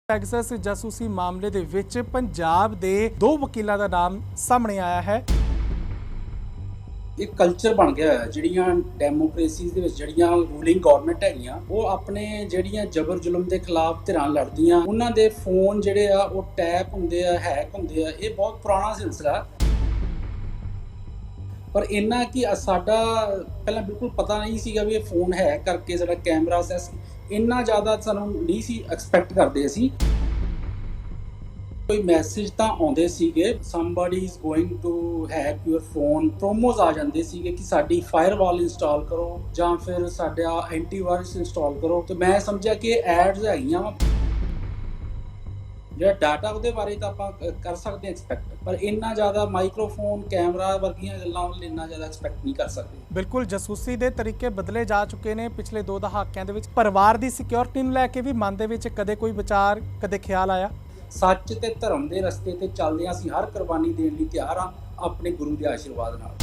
ਪੈਗਸਸ ਜਾਸੂਸੀ ਮਾਮਲੇ ਦੇ ਵਿੱਚ ਪੰਜਾਬ ਦੇ ਦੋ ਵਕੀਲਾਂ ਦਾ ਨਾਮ ਸਾਹਮਣੇ ਆਇਆ ਹੈ। एक कल्चर बन गया है ਜਿਹੜੀਆਂ ਡੈਮੋਕ੍ਰੇਸੀਜ਼ ਦੇ ਵਿੱਚ ਜਿਹੜੀਆਂ ਰੂਲਿੰਗ ਗਵਰਨਮੈਂਟ ਹੈਗੀਆਂ ਉਹ ਆਪਣੇ ਜਿਹੜੀਆਂ ਜ਼ਬਰ ਜ਼ੁਲਮ ਦੇ ਖਿਲਾਫ ਧਿਰਾਂ ਲੜਦੀਆਂ ਉਹਨਾਂ ਦੇ ਫੋਨ ਜਿਹੜੇ ਆ ਉਹ ਟੈਪ ਹੁੰਦੇ ਆ ਹੈਕ ਹੁੰਦੇ ਆ। ਇਹ ਬਹੁਤ ਪੁਰਾਣਾ ਸਿਲਸਿਲਾ ਪਰ ਇੰਨਾ ਕਿ ਸਾਡਾ ਪਹਿਲਾਂ ਬਿਲਕੁਲ ਪਤਾ ਨਹੀਂ ਸੀਗਾ ਵੀ ਇਹ ਫੋਨ ਹੈਕ ਕਰਕੇ ਸਾਡਾ ਕੈਮਰਾ ਅਸੈਸ ਇੰਨਾ ਜ਼ਿਆਦਾ ਸਾਨੂੰ ਨਹੀਂ ਸੀ ਐਕਸਪੈਕਟ ਕਰਦੇ ਅਸੀਂ। ਕੋਈ ਮੈਸੇਜ ਤਾਂ ਆਉਂਦੇ ਸੀਗੇ somebody is going to hack your phone, promos ਆ ਜਾਂਦੇ ਸੀਗੇ ਕਿ ਸਾਡੀ ਫਾਇਰਵਾਲ ਇੰਸਟਾਲ ਕਰੋ ਜਾਂ ਫਿਰ ਸਾਡਾ ਐਂਟੀਵਾਇਰਸ ਇੰਸਟਾਲ ਕਰੋ। ਤੇ ਮੈਂ ਸਮਝਿਆ ਕਿ ਐਡਸ ਹੈਗੀਆਂ ਵਾ ਜਿਹੜਾ ਡਾਟਾ ਉਹਦੇ ਬਾਰੇ ਤਾਂ ਆਪਾਂ ਕਰ ਸਕਦੇ ਹਾਂ ਐਕਸਪੈਕਟ, ਪਰ ਇੰਨਾ ਜ਼ਿਆਦਾ ਮਾਈਕਰੋਫੋਨ ਕੈਮਰਾ ਵਰਗੀਆਂ ਗੱਲਾਂ ਵੱਲ ਇੰਨਾ ਜ਼ਿਆਦਾ ਐਕਸਪੈਕਟ ਨਹੀਂ ਕਰ ਸਕਦੇ। ਬਿਲਕੁਲ ਜਾਸੂਸੀ ਦੇ ਤਰੀਕੇ ਬਦਲੇ ਜਾ ਚੁੱਕੇ ਨੇ ਪਿਛਲੇ 2 ਦਹਾਕਿਆਂ ਦੇ ਵਿੱਚ। ਪਰਿਵਾਰ ਦੀ ਸਿਕਿਉਰਿਟੀ ਨੂੰ ਲੈ ਕੇ ਵੀ ਮਨ ਦੇ ਵਿੱਚ ਕਦੇ ਕੋਈ ਵਿਚਾਰ ਕਦੇ ਖਿਆਲ ਆਇਆ? ਸੱਚ ਤੇ ਧਰਮ ਦੇ ਰਸਤੇ ਤੇ ਚੱਲਦੇ ਅਸੀਂ ਹਰ ਕੁਰਬਾਨੀ ਦੇਣ ਲਈ ਤਿਆਰ ਹਾਂ ਆਪਣੇ ਗੁਰੂ ਦੇ ਆਸ਼ੀਰਵਾਦ ਨਾਲ।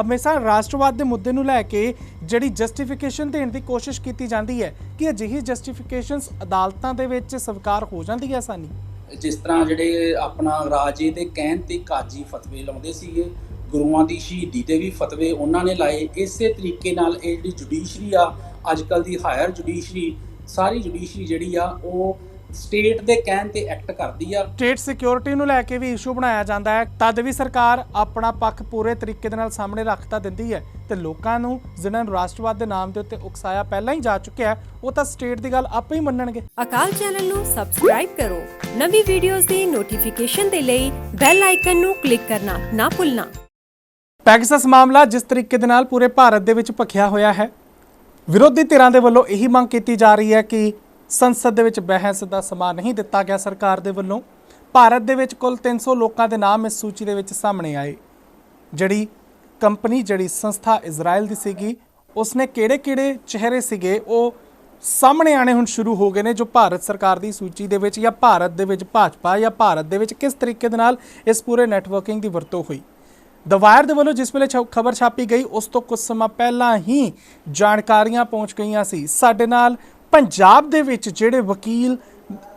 ਹਮੇਸ਼ਾ ਰਾਸ਼ਟਰਵਾਦ ਦੇ ਮੁੱਦੇ ਨੂੰ ਲੈ ਕੇ ਜਿਹੜੀ ਜਸਟੀਫਿਕੇਸ਼ਨ ਦੇਣ ਦੀ ਕੋਸ਼ਿਸ਼ ਕੀਤੀ ਜਾਂਦੀ ਹੈ ਕਿ ਅਜਿਹੀ ਜਸਟੀਫਿਕੇਸ਼ਨਸ ਅਦਾਲਤਾਂ ਦੇ ਵਿੱਚ ਸਵੀਕਾਰ ਹੋ ਜਾਂਦੀ ਹੈ ਆਸਾਨੀ। ਜਿਸ ਤਰ੍ਹਾਂ ਜਿਹੜੇ ਆਪਣਾ ਰਾਜੇ ਦੇ ਕਹਿਣ ਤੇ ਕਾਜੀ ਫਤਵੇ ਲਾਉਂਦੇ ਸੀਗੇ, ਗੁਰੂਆਂ ਦੀ ਸ਼ਹੀਦੀ ਤੇ ਵੀ ਫਤਵੇ ਉਹਨਾਂ ਨੇ ਲਾਏ। ਇਸੇ ਤਰੀਕੇ ਨਾਲ ਇਹ ਜਿਹੜੀ ਜੁਡੀਸ਼ਰੀ ਆ ਅੱਜ ਕੱਲ੍ਹ ਦੀ ਹਾਇਰ ਜੁਡੀਸ਼ਰੀ, ਸਾਰੀ ਜੁਡੀਸ਼ਰੀ ਜਿਹੜੀ ਆ ਉਹ ਸਟੇਟ ਦੇ ਕਹਿਣ ਤੇ ਐਕਟ ਕਰਦੀ ਆ। ਸਟੇਟ ਸਿਕਿਉਰਿਟੀ ਨੂੰ ਲੈ ਕੇ ਵੀ ਇਸ਼ੂ ਬਣਾਇਆ ਜਾਂਦਾ ਹੈ, ਤਦ ਵੀ ਸਰਕਾਰ ਆਪਣਾ ਪੱਖ ਪੂਰੇ ਤਰੀਕੇ ਦੇ ਨਾਲ ਸਾਹਮਣੇ ਰੱਖਤਾ ਦਿੰਦੀ ਹੈ ਤੇ ਲੋਕਾਂ ਨੂੰ ਜਿਨ੍ਹਾਂ ਨੂੰ ਰਾਸ਼ਟਰਵਾਦ ਦੇ ਨਾਮ ਦੇ ਉੱਤੇ ਉਕਸਾਇਆ ਪਹਿਲਾਂ ਹੀ ਜਾ ਚੁੱਕਿਆ ਉਹ ਤਾਂ ਸਟੇਟ ਦੀ ਗੱਲ ਆਪੇ ਹੀ ਮੰਨਣਗੇ। ਅਕਾਲ ਚੈਨਲ ਨੂੰ ਸਬਸਕ੍ਰਾਈਬ ਕਰੋ, ਨਵੀਂ ਵੀਡੀਓਜ਼ ਦੀ ਨੋਟੀਫਿਕੇਸ਼ਨ ਦੇ ਲਈ ਬੈਲ ਆਈਕਨ ਨੂੰ ਕਲਿੱਕ ਕਰਨਾ ਨਾ ਭੁੱਲਣਾ। ਪੈਗਸਸ ਮਾਮਲਾ ਜਿਸ ਤਰੀਕੇ ਦੇ ਨਾਲ ਪੂਰੇ ਭਾਰਤ ਦੇ ਵਿੱਚ ਭਖਿਆ ਹੋਇਆ ਹੈ, ਵਿਰੋਧੀ ਧਿਰਾਂ ਦੇ ਵੱਲੋਂ ਇਹੀ ਮੰਗ ਕੀਤੀ ਜਾ ਰਹੀ ਹੈ ਕਿ ਸੰਸਦ ਦੇ ਵਿੱਚ ਬਹਿਸ ਦਾ ਸਮਾਂ ਨਹੀਂ ਦਿੱਤਾ ਗਿਆ ਸਰਕਾਰ ਦੇ ਵੱਲੋਂ। ਭਾਰਤ ਦੇ ਵਿੱਚ ਕੁੱਲ 300 ਲੋਕਾਂ ਦੇ ਨਾਮ ਇਸ ਸੂਚੀ ਦੇ ਵਿੱਚ ਸਾਹਮਣੇ ਆਏ। ਜਿਹੜੀ ਕੰਪਨੀ, ਜਿਹੜੀ ਸੰਸਥਾ ਇਜ਼ਰਾਈਲ ਦੀ ਸੀਗੀ, ਉਸਨੇ ਕਿਹੜੇ ਚਿਹਰੇ ਸੀਗੇ ਉਹ ਸਾਹਮਣੇ ਆਣੇ ਹੁਣ ਸ਼ੁਰੂ ਹੋ ਗਏ ਨੇ ਜੋ ਭਾਰਤ ਸਰਕਾਰ ਦੀ ਸੂਚੀ ਦੇ ਵਿੱਚ ਜਾਂ ਭਾਰਤ ਦੇ ਵਿੱਚ ਭਾਜਪਾ ਜਾਂ ਭਾਰਤ ਦੇ ਵਿੱਚ ਕਿਸ ਤਰੀਕੇ ਦੇ ਨਾਲ ਇਸ ਪੂਰੇ ਨੈਟਵਰਕਿੰਗ ਦੀ ਵਰਤੋਂ ਹੋਈ। ਦ ਵਾਇਰ ਦੇ ਵੱਲੋਂ ਜਿਸ ਵੇਲੇ ਖਬਰ ਛਾਪੀ ਗਈ ਉਸ ਤੋਂ ਕੁਝ ਸਮਾਂ ਪਹਿਲਾਂ ਹੀ ਜਾਣਕਾਰੀਆਂ ਪਹੁੰਚ ਗਈਆਂ ਸੀ। ਸਾਡੇ ਨਾਲ ਪੰਜਾਬ ਦੇ ਵਿੱਚ ਜਿਹੜੇ ਵਕੀਲ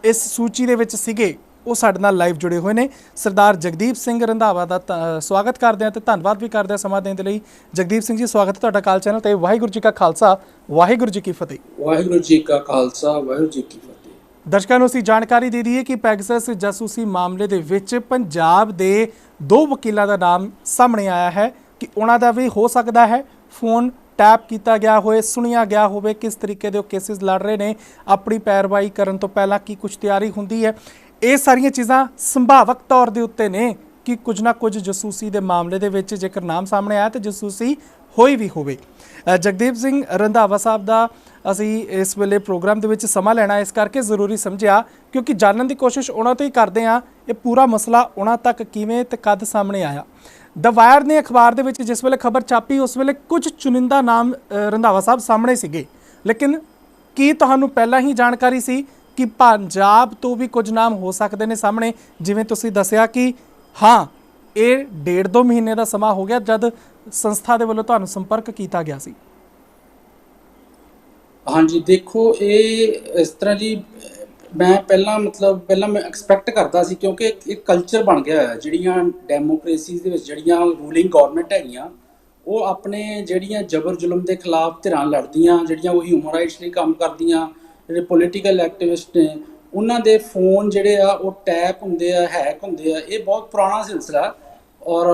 ਇਸ ਸੂਚੀ ਦੇ ਵਿੱਚ ਸੀਗੇ ਉਹ ਸਾਡੇ ਨਾਲ ਲਾਈਵ ਜੁੜੇ ਹੋਏ ਨੇ। ਸਰਦਾਰ ਜਗਦੀਪ ਸਿੰਘ ਰੰਧਾਵਾ ਦਾ ਸਵਾਗਤ ਕਰਦੇ ਹਾਂ ਤੇ ਧੰਨਵਾਦ ਵੀ ਕਰਦੇ ਹਾਂ ਸਮਾਂ ਦੇਣ ਦੇ ਲਈ। ਜਗਦੀਪ ਸਿੰਘ ਜੀ, ਸਵਾਗਤ ਹੈ ਤੁਹਾਡਾ ਅਕਾਲ ਚੈਨਲ ਤੇ। ਵਾਹਿਗੁਰੂ ਜੀ ਕਾ ਖਾਲਸਾ, ਵਾਹਿਗੁਰੂ ਜੀ ਕੀ ਫਤਿਹ। ਵਾਹਿਗੁਰੂ ਜੀ ਕਾ ਖਾਲਸਾ, ਵਾਹਿਗੁਰੂ ਜੀ ਕੀ ਫਤਿਹ। ਦਰਸ਼ਕਾਂ ਨੂੰ ਅਸੀਂ ਜਾਣਕਾਰੀ ਦੇ ਦਈਏ ਕਿ ਪੈਗਸਸ ਜਾਸੂਸੀ ਮਾਮਲੇ ਦੇ ਵਿੱਚ ਪੰਜਾਬ ਦੇ 2 ਵਕੀਲਾਂ ਦਾ ਨਾਮ ਸਾਹਮਣੇ ਆਇਆ ਹੈ ਕਿ ਉਹਨਾਂ ਦਾ ਵੀ ਹੋ ਸਕਦਾ ਹੈ ਫੋਨ ਟੈਪ ਕੀਤਾ ਗਿਆ ਹੋਵੇ, ਸੁਣਿਆ ਗਿਆ ਹੋਵੇ। ਕਿਸ ਤਰੀਕੇ ਦੇ ਉਹ ਕੇਸਿਸ ਲੜ ਰਹੇ ਨੇ, ਆਪਣੀ ਪੈਰਵਾਈ ਕਰਨ ਤੋਂ ਪਹਿਲਾਂ ਕੀ ਕੁਝ ਤਿਆਰੀ ਹੁੰਦੀ ਹੈ, ਇਹ ਸਾਰੀਆਂ ਚੀਜ਼ਾਂ ਸੰਭਾਵਕ ਤੌਰ ਦੇ ਉੱਤੇ ਨੇ ਕਿ ਕੁਝ ਨਾ ਕੁਝ ਜਾਸੂਸੀ ਦੇ ਮਾਮਲੇ ਦੇ ਵਿੱਚ ਜੇਕਰ ਨਾਮ ਸਾਹਮਣੇ ਆਇਆ ਤਾਂ ਜਾਸੂਸੀ ਹੋਈ ਵੀ ਹੋਵੇ। ਜਗਦੀਪ ਸਿੰਘ ਰੰਧਾਵਾ ਸਾਹਿਬ ਦਾ ਅਸੀਂ ਇਸ ਵੇਲੇ ਪ੍ਰੋਗਰਾਮ ਦੇ ਵਿੱਚ ਸਮਾਂ ਲੈਣਾ ਇਸ ਕਰਕੇ ਜ਼ਰੂਰੀ ਸਮਝਿਆ ਕਿਉਂਕਿ ਜਾਣਨ ਦੀ ਕੋਸ਼ਿਸ਼ ਉਹਨਾਂ ਤੋਂ ਹੀ ਕਰਦੇ ਹਾਂ ਇਹ ਪੂਰਾ ਮਸਲਾ ਉਹਨਾਂ ਤੱਕ ਕਿਵੇਂ ਤੇ ਕਦ ਸਾਹਮਣੇ ਆਇਆ। ਦ ਵਾਇਰ ਨੇ ਅਖਬਾਰ ਦੇ ਵਿੱਚ ਜਿਸ ਵੇਲੇ ਖਬਰ ਛਾਪੀ ਉਸ ਵੇਲੇ ਕੁਝ ਚੁਣਿੰਦਾ ਨਾਮ ਰੰਧਾਵਾ ਸਾਹਿਬ ਸਾਹਮਣੇ ਸੀਗੇ, ਲੇਕਿਨ ਕੀ ਤੁਹਾਨੂੰ ਪਹਿਲਾਂ ਹੀ ਜਾਣਕਾਰੀ ਸੀ ਕਿ ਪੰਜਾਬ ਤੋਂ ਵੀ ਕੁਝ ਨਾਮ ਹੋ ਸਕਦੇ ਨੇ ਸਾਹਮਣੇ? ਜਿਵੇਂ ਤੁਸੀਂ ਦੱਸਿਆ ਕਿ ਹਾਂ ਇਹ 1.5-2 ਮਹੀਨੇ ਦਾ ਸਮਾਂ ਹੋ ਗਿਆ ਜਦ ਸੰਸਥਾ ਦੇ ਵੱਲੋਂ ਤੁਹਾਨੂੰ ਸੰਪਰਕ ਕੀਤਾ ਗਿਆ ਸੀ। ਹਾਂਜੀ, ਦੇਖੋ ਇਹ ਇਸ ਤਰ੍ਹਾਂ ਜੀ ਮੈਂ ਪਹਿਲਾਂ ਮੈਂ ਐਕਸਪੈਕਟ ਕਰਦਾ ਸੀ ਕਿਉਂਕਿ ਇੱਕ ਕਲਚਰ ਬਣ ਗਿਆ ਹੈ ਜਿਹੜੀਆਂ ਡੈਮੋਕ੍ਰੇਸੀਜ਼ ਦੇ ਵਿੱਚ ਜਿਹੜੀਆਂ ਰੂਲਿੰਗ ਗਵਰਨਮੈਂਟ ਹੈਗੀਆਂ ਉਹ ਆਪਣੇ ਜਿਹੜੀਆਂ ਜ਼ਬਰ ਜ਼ੁਲਮ ਦੇ ਖਿਲਾਫ ਧਿਰਾਂ ਲੜਦੀਆਂ, ਜਿਹੜੀਆਂ ਉਹ ਹਿਊਮਨ ਰਾਈਟਸ ਲਈ ਕੰਮ ਕਰਦੀਆਂ, ਜਿਹੜੇ ਪੋਲੀਟੀਕਲ ਐਕਟਿਵਿਸਟ ਨੇ ਉਹਨਾਂ ਦੇ ਫੋਨ ਜਿਹੜੇ ਆ ਉਹ ਟੈਪ ਹੁੰਦੇ ਆ, ਹੈਕ ਹੁੰਦੇ ਆ। ਇਹ ਬਹੁਤ ਪੁਰਾਣਾ ਸਿਲਸਿਲਾ ਔਰ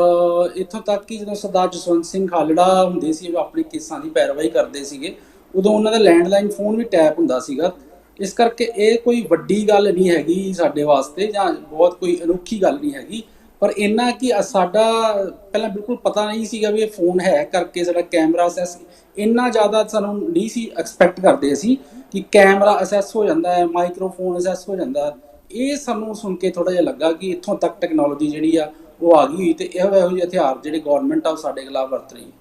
ਇੱਥੋਂ ਤੱਕ ਕਿ ਜਦੋਂ ਸਰਦਾਰ ਜਸਵੰਤ ਸਿੰਘ ਖਾਲੜਾ ਹੁੰਦੇ ਸੀ ਉਹ ਆਪਣੇ ਕੇਸਾਂ ਦੀ ਪੈਰਵਾਈ ਕਰਦੇ ਸੀਗੇ ਉਦੋਂ ਉਹਨਾਂ ਦਾ ਲੈਂਡਲਾਈਨ ਫੋਨ ਵੀ ਟੈਪ ਹੁੰਦਾ ਸੀਗਾ। ਇਸ ਕਰਕੇ ਇਹ ਕੋਈ ਵੱਡੀ ਗੱਲ ਨਹੀਂ ਹੈਗੀ ਸਾਡੇ ਵਾਸਤੇ ਜਾਂ ਬਹੁਤ ਕੋਈ ਅਨੋਖੀ ਗੱਲ ਨਹੀਂ ਹੈਗੀ, ਪਰ ਇੰਨਾ ਕਿ ਸਾਡਾ ਪਹਿਲਾਂ ਬਿਲਕੁਲ ਪਤਾ ਨਹੀਂ ਸੀਗਾ ਵੀ ਇਹ ਫੋਨ ਹੈਕ ਕਰਕੇ ਸਾਡਾ ਕੈਮਰਾ ਅਸੈਸ ਇੰਨਾ ਜ਼ਿਆਦਾ ਸਾਨੂੰ ਨਹੀਂ ਸੀ ਐਕਸਪੈਕਟ ਕਰਦੇ ਅਸੀਂ ਕਿ ਕੈਮਰਾ ਅਸੈਸ ਹੋ ਜਾਂਦਾ ਹੈ, ਮਾਈਕਰੋਫੋਨ ਅਸੈਸ ਹੋ ਜਾਂਦਾ। ਇਹ ਸਾਨੂੰ ਸੁਣ ਕੇ ਥੋੜ੍ਹਾ ਜਿਹਾ ਲੱਗਾ ਕਿ ਇੱਥੋਂ ਤੱਕ ਟੈਕਨੋਲੋਜੀ ਜਿਹੜੀ ਆ ਉਹ ਆ ਗਈ ਹੋਈ ਤੇ ਇਹੋ ਜਿਹੇ ਹਥਿਆਰ ਜਿਹੜੇ ਗੌਰਮੈਂਟ ਆ ਉਹ ਸਾਡੇ ਖਿਲਾਫ ਵਰਤ ਰਹੀ ਹੈ।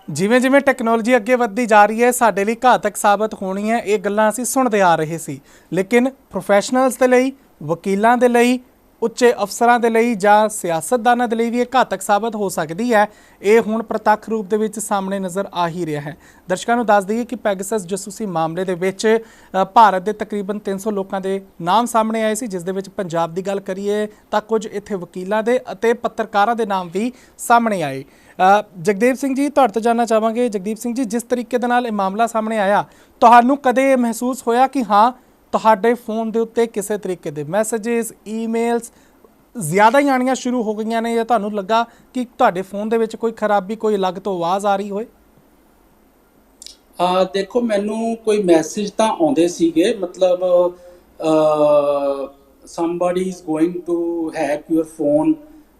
ਜਿਵੇਂ ਜਿਵੇਂ ਟੈਕਨੋਲੋਜੀ ਅੱਗੇ ਵੱਧਦੀ ਜਾ ਰਹੀ ਹੈ ਸਾਡੇ ਲਈ ਘਾਤਕ ਸਾਬਤ ਹੋਣੀ ਹੈ, ਇਹ ਗੱਲਾਂ ਅਸੀਂ ਸੁਣਦੇ ਆ ਰਹੇ ਸੀ, ਲੇਕਿਨ ਪ੍ਰੋਫੈਸ਼ਨਲਸ ਦੇ ਲਈ, ਵਕੀਲਾਂ ਦੇ ਲਈ ਉੱਚੇ ਅਫਸਰਾਂ ਦੇ ਲਈ ਜਾਂ ਸਿਆਸਤਦਾਨਾਂ ਦੇ ਲਈ ਵੀ ਇਹ ਘਾਤਕ ਸਾਬਤ ਹੋ ਸਕਦੀ ਹੈ। ਇਹ ਹੁਣ ਪ੍ਰਤੱਖ ਰੂਪ ਦੇ ਵਿੱਚ ਸਾਹਮਣੇ ਨਜ਼ਰ ਆ ਹੀ ਰਿਹਾ ਹੈ। ਦਰਸ਼ਕਾਂ ਨੂੰ ਦੱਸ ਦਈਏ ਕਿ ਪੈਗਾਸਸ ਜਾਸੂਸੀ ਮਾਮਲੇ ਦੇ ਵਿੱਚ ਭਾਰਤ ਦੇ ਤਕਰੀਬਨ 300 ਲੋਕਾਂ ਦੇ ਨਾਮ ਸਾਹਮਣੇ ਆਏ ਸੀ, ਜਿਸ ਦੇ ਵਿੱਚ ਪੰਜਾਬ ਦੀ ਗੱਲ ਕਰੀਏ ਤਾਂ ਕੁਝ ਇੱਥੇ ਵਕੀਲਾਂ ਦੇ ਅਤੇ ਪੱਤਰਕਾਰਾਂ ਦੇ ਨਾਮ ਵੀ ਸਾਹਮਣੇ ਆਏ। ਜਗਦੀਪ ਸਿੰਘ ਜੀ, ਤੁਹਾਡੇ ਤੋਂ ਜਾਣਨਾ ਚਾਹਾਂਗੇ। ਜਗਦੀਪ ਸਿੰਘ ਜੀ, ਜਿਸ ਤਰੀਕੇ ਦੇ ਨਾਲ ਇਹ ਮਾਮਲਾ ਸਾਹਮਣੇ ਆਇਆ, ਤੁਹਾਨੂੰ ਕਦੇ ਮਹਿਸੂਸ ਹੋਇਆ ਕਿ ਹਾਂ ਤੁਹਾਡੇ ਫੋਨ ਦੇ ਉੱਤੇ ਕਿਸੇ ਤਰੀਕੇ ਦੇ ਮੈਸੇजेस, ਈਮੇਲਸ ਜ਼ਿਆਦਾ ਹੀ ਆਉਣੀਆਂ ਸ਼ੁਰੂ ਹੋ ਗਈਆਂ ਨੇ, ਜਾਂ ਤੁਹਾਨੂੰ ਲੱਗਾ ਕਿ ਤੁਹਾਡੇ ਫੋਨ ਦੇ ਵਿੱਚ ਕੋਈ ਖਰਾਬੀ, ਕੋਈ ਅਲੱਗ ਤੋਂ ਆਵਾਜ਼ ਆ ਰਹੀ ਹੋਏ? ਦੇਖੋ, ਮੈਨੂੰ ਕੋਈ ਮੈਸੇਜ ਤਾਂ ਆਉਂਦੇ ਸੀਗੇ, ਮਤਲਬ somebody is going to hack your phone,